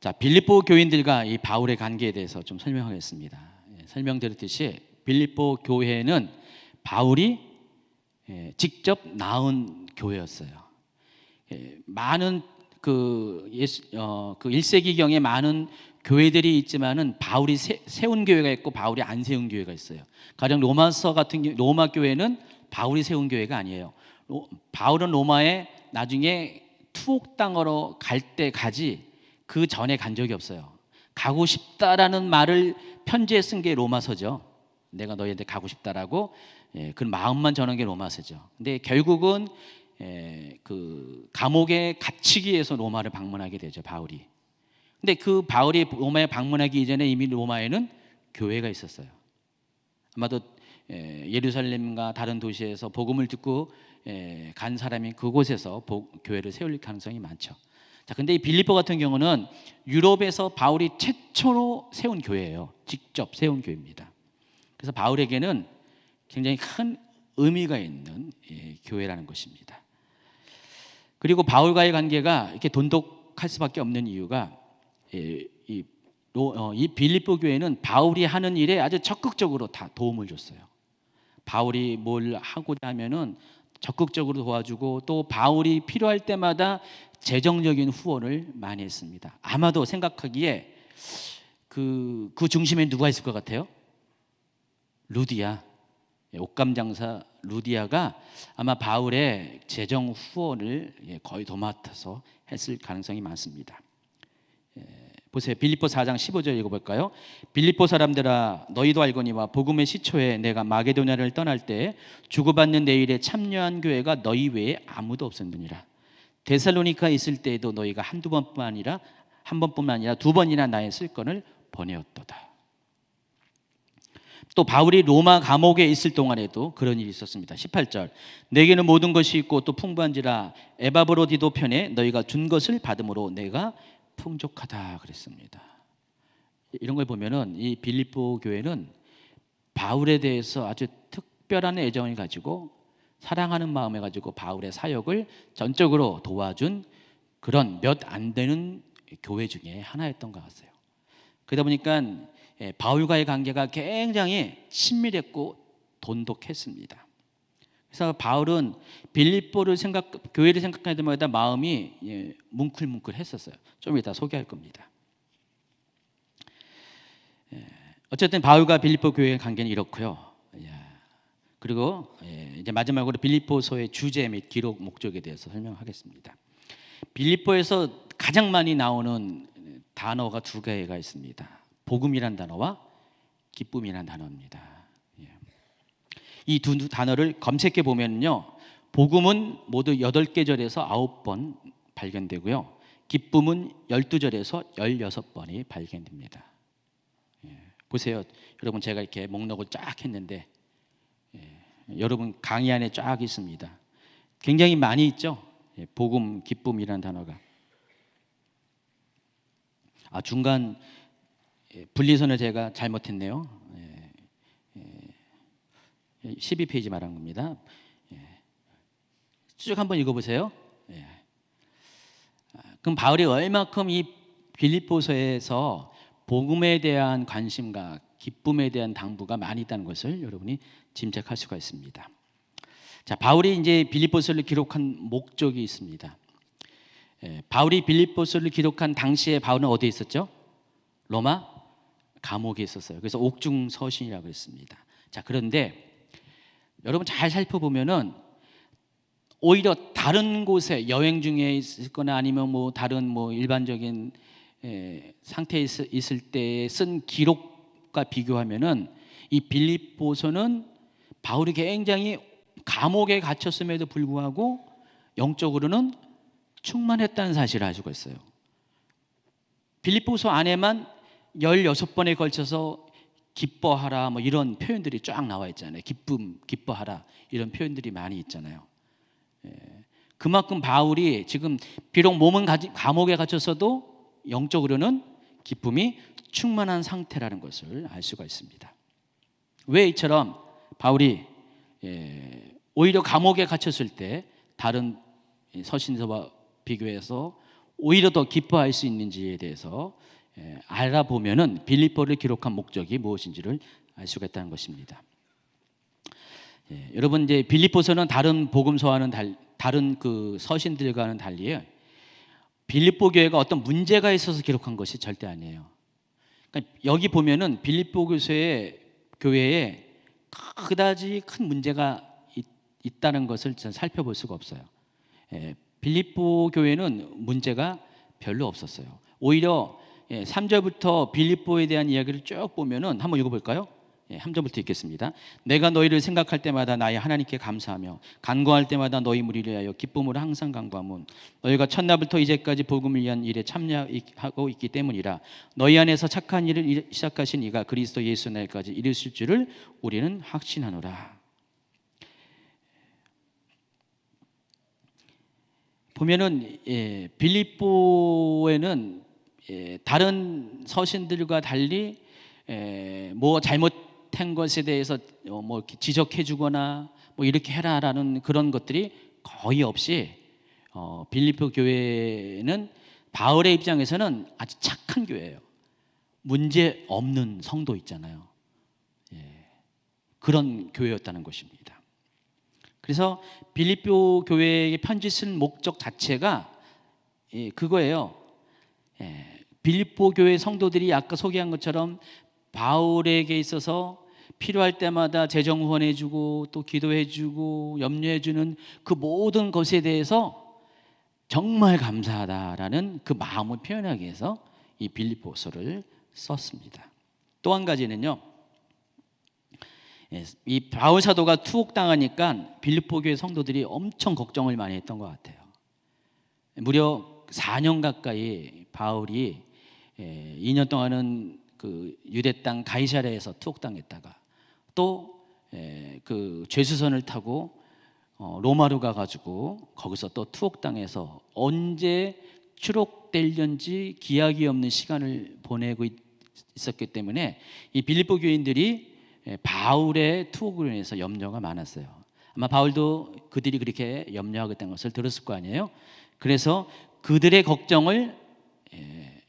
자, 빌립보 교인들과 이 바울의 관계에 대해서 좀 설명하겠습니다. 설명드렸듯이 빌립보 교회는 바울이 직접 낳은 교회였어요. 많은 그 1세기경에 많은 교회들이 있지만은 바울이 세운 교회가 있고 바울이 안 세운 교회가 있어요. 가령 로마서 같은 로마 교회는 바울이 세운 교회가 아니에요. 바울은 로마에 나중에 투옥 당하러 갈 때까지 그 전에 간 적이 없어요. 가고 싶다라는 말을 편지에 쓴 게 로마서죠. 내가 너희한테 가고 싶다라고 그 마음만 전한 게 로마서죠. 근데 결국은 그 감옥에 갇히기 위해서 로마를 방문하게 되죠, 바울이. 근데 그 바울이 로마에 방문하기 이전에 이미 로마에는 교회가 있었어요. 아마도 예루살렘과 다른 도시에서 복음을 듣고 간 사람이 그곳에서 교회를 세울 가능성이 많죠. 자, 근데 이 빌립보 같은 경우는 유럽에서 바울이 최초로 세운 교회예요. 직접 세운 교회입니다. 그래서 바울에게는 굉장히 큰 의미가 있는 교회라는 것입니다. 그리고 바울과의 관계가 이렇게 돈독할 수밖에 없는 이유가 이 빌립보 교회는 바울이 하는 일에 아주 적극적으로 다 도움을 줬어요. 바울이 뭘 하고자 하면은 적극적으로 도와주고, 또 바울이 필요할 때마다 재정적인 후원을 많이 했습니다. 아마도 생각하기에 그 중심에 누가 있을 것 같아요? 루디아, 옷감 장사 루디아가 아마 바울의 재정 후원을 거의 도맡아서 했을 가능성이 많습니다. 보세요. 빌립보 4장 15절 읽어볼까요? 빌립보 사람들아, 너희도 알거니와 복음의 시초에 내가 마게도냐를 떠날 때 주고받는 내 일에 참여한 교회가 너희 외에 아무도 없었느니라. 데살로니가 있을 때에도 너희가 한 번뿐만 아니라 두 번이나 나의 쓸건을 보내었도다. 또 바울이 로마 감옥에 있을 동안에도 그런 일이 있었습니다. 18절, 내게는 모든 것이 있고 또 풍부한지라 에바브로디도 편에 너희가 준 것을 받음으로 내가 풍족하다 그랬습니다. 이런 걸 보면은 이 빌립보 교회는 바울에 대해서 아주 특별한 애정을 가지고 사랑하는 마음을 가지고 바울의 사역을 전적으로 도와준 그런 몇 안 되는 교회 중에 하나였던 것 같아요. 그러다 보니까 바울과의 관계가 굉장히 친밀했고 돈독했습니다. 그래서 바울은 빌립보를 교회를 생각할 때마다 마음이 뭉클뭉클했었어요. 좀 이따 소개할 겁니다. 어쨌든 바울과 빌립보 교회의 관계는 이렇고요. 그리고 이제 마지막으로 빌립보서의 주제 및 기록 목적에 대해서 설명하겠습니다. 빌립보에서 가장 많이 나오는 단어가 두 개가 있습니다. 복음이란 단어와 기쁨이란 단어입니다. 이 두 단어를 검색해 보면요, 복음은 모두 8계절에서 9번 발견되고요, 기쁨은 12절에서 16번이 발견됩니다. 보세요. 여러분, 제가 이렇게 목록을 쫙 했는데 여러분 강의 안에 쫙 있습니다. 굉장히 많이 있죠. 복음, 기쁨이라는 단어가. 중간 분리선을 제가 잘못했네요. 12페이지 말한 겁니다. 쭉 한번 읽어보세요. 그럼 바울이 얼마큼 이 빌립보서에서 복음에 대한 관심과 기쁨에 대한 당부가 많이 있다는 것을 여러분이 짐작할 수가 있습니다. 자, 바울이 이제 빌립보서를 기록한 목적이 있습니다. 바울이 빌립보서를 기록한 당시에 바울은 어디에 있었죠? 로마 감옥에 있었어요. 그래서 옥중서신이라고 했습니다. 자, 그런데 여러분 잘 살펴보면은 오히려 다른 곳에 여행 중에 있거나 아니면 다른 일반적인 상태에 있을 때 쓴 기록과 비교하면은 이 빌립보서는 바울이 굉장히 감옥에 갇혔음에도 불구하고 영적으로는 충만했다는 사실을 알고 있어요. 빌립보서 안에만 16번에 걸쳐서 기뻐하라 이런 표현들이 쫙 나와 있잖아요. 기뻐하라 이런 표현들이 많이 있잖아요. 그만큼 바울이 지금 비록 몸은 감옥에 갇혔어도 영적으로는 기쁨이 충만한 상태라는 것을 알 수가 있습니다. 왜 이처럼 바울이 오히려 감옥에 갇혔을 때 다른 서신서와 비교해서 오히려 더 기뻐할 수 있는지에 대해서 알아보면은 빌립보를 기록한 목적이 무엇인지를 알 수가 있다는 것입니다. 여러분, 이제 빌립보서는 다른 복음서와는 다른 그 서신들과는 달리 빌립보 교회가 어떤 문제가 있어서 기록한 것이 절대 아니에요. 그러니까 여기 보면은 빌립보 교회에 그다지 큰 문제가 있다는 것을 살펴볼 수가 없어요. 빌립보 교회는 문제가 별로 없었어요. 오히려 3절부터 빌립보에 대한 이야기를 쭉 보면은 한번 읽어볼까요? 한 절부터 읽겠습니다. 내가 너희를 생각할 때마다 나의 하나님께 감사하며 간구할 때마다 너희 무리를 위하여 기쁨으로 항상 간구하문 너희가 첫날부터 이제까지 복음을 위한 일에 참여하고 있기 때문이라. 너희 안에서 착한 일을 시작하신 이가 그리스도 예수 날까지 이루실 줄을 우리는 확신하노라. 보면은 빌립보에는 다른 서신들과 달리 뭐 잘못한 것에 대해서 뭐 이렇게 지적해주거나 뭐 이렇게 해라라는 그런 것들이 거의 없이 빌립보 교회는 바울의 입장에서는 아주 착한 교회예요. 문제 없는 성도 있잖아요. 그런 교회였다는 것입니다. 그래서 빌립보 교회에 편지 쓴 목적 자체가 그거예요. 빌립보 교회 성도들이 아까 소개한 것처럼 바울에게 있어서 필요할 때마다 재정 후원해주고 또 기도해주고 염려해주는 그 모든 것에 대해서 정말 감사하다라는 그 마음을 표현하기 위해서 이 빌립보서를 썼습니다. 또 한 가지는요, 이 바울 사도가 투옥당하니까 빌립보 교회 성도들이 엄청 걱정을 많이 했던 것 같아요. 무려 4년 가까이 바울이 2년 동안은 그 유대 땅 가이사랴에서 투옥당했다가 또 그 죄수선을 타고 로마로 가가지고 거기서 또 투옥당해서 언제 추록될는지 기약이 없는 시간을 보내고 있었기 때문에 이 빌립보 교인들이 바울의 투옥으로 인해서 염려가 많았어요. 아마 바울도 그들이 그렇게 염려하고 있다는 것을 들었을 거 아니에요. 그래서 그들의 걱정을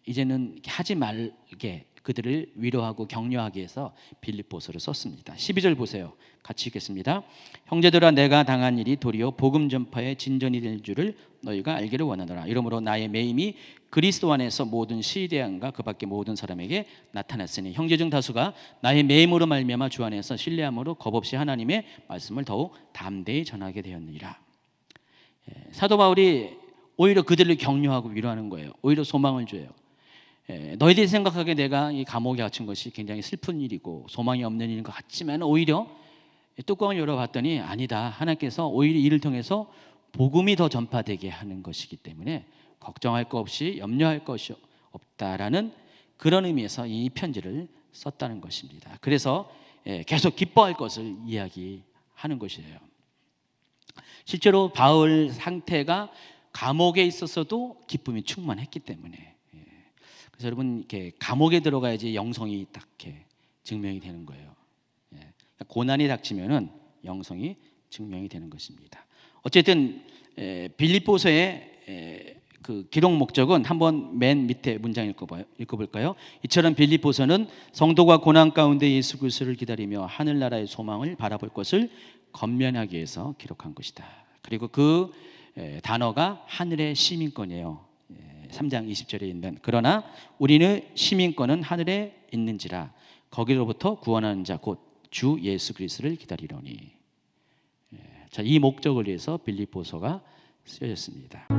이제는 하지 말게 그들을 위로하고 격려하기 위해서 빌립보서를 썼습니다. 12절 보세요. 같이 읽겠습니다. 형제들아 내가 당한 일이 도리어 복음 전파의 진전이 될 줄을 너희가 알기를 원하노라. 이러므로 나의 매임이 그리스도 안에서 모든 시대양과 그 밖에 모든 사람에게 나타났으니 형제 중 다수가 나의 매임으로 말미암아 주 안에서 신뢰함으로 겁없이 하나님의 말씀을 더욱 담대히 전하게 되었느니라. 사도 바울이 오히려 그들을 격려하고 위로하는 거예요. 오히려 소망을 줘요. 너희들이 생각하기에 내가 이 감옥에 갇힌 것이 굉장히 슬픈 일이고 소망이 없는 일인 것 같지만 오히려 뚜껑을 열어봤더니 아니다. 하나님께서 오히려 이를 통해서 복음이 더 전파되게 하는 것이기 때문에 걱정할 것 없이 염려할 것이 없다라는 그런 의미에서 이 편지를 썼다는 것입니다. 그래서 계속 기뻐할 것을 이야기하는 것이에요. 실제로 바울 상태가 감옥에 있었어도 기쁨이 충만했기 때문에 그래서 여러분 이렇게 감옥에 들어가야지 영성이 딱 이렇게 증명이 되는 거예요. 고난이 닥치면은 영성이 증명이 되는 것입니다. 어쨌든 빌립보서의 그 기록 목적은 한번 맨 밑에 문장 읽어볼까요? 이처럼 빌립보서는 성도가 고난 가운데 예수 그리스도를 기다리며 하늘나라의 소망을 바라볼 것을 건면하기 위해서 기록한 것이다. 그리고 그 단어가 하늘의 시민권이에요. 3장 20절에 있는 그러나 우리는 시민권은 하늘에 있는지라 거기로부터 구원하는 자 곧 주 예수 그리스도를 기다리려니. 자, 이 목적을 위해서 빌립보서가 쓰여졌습니다.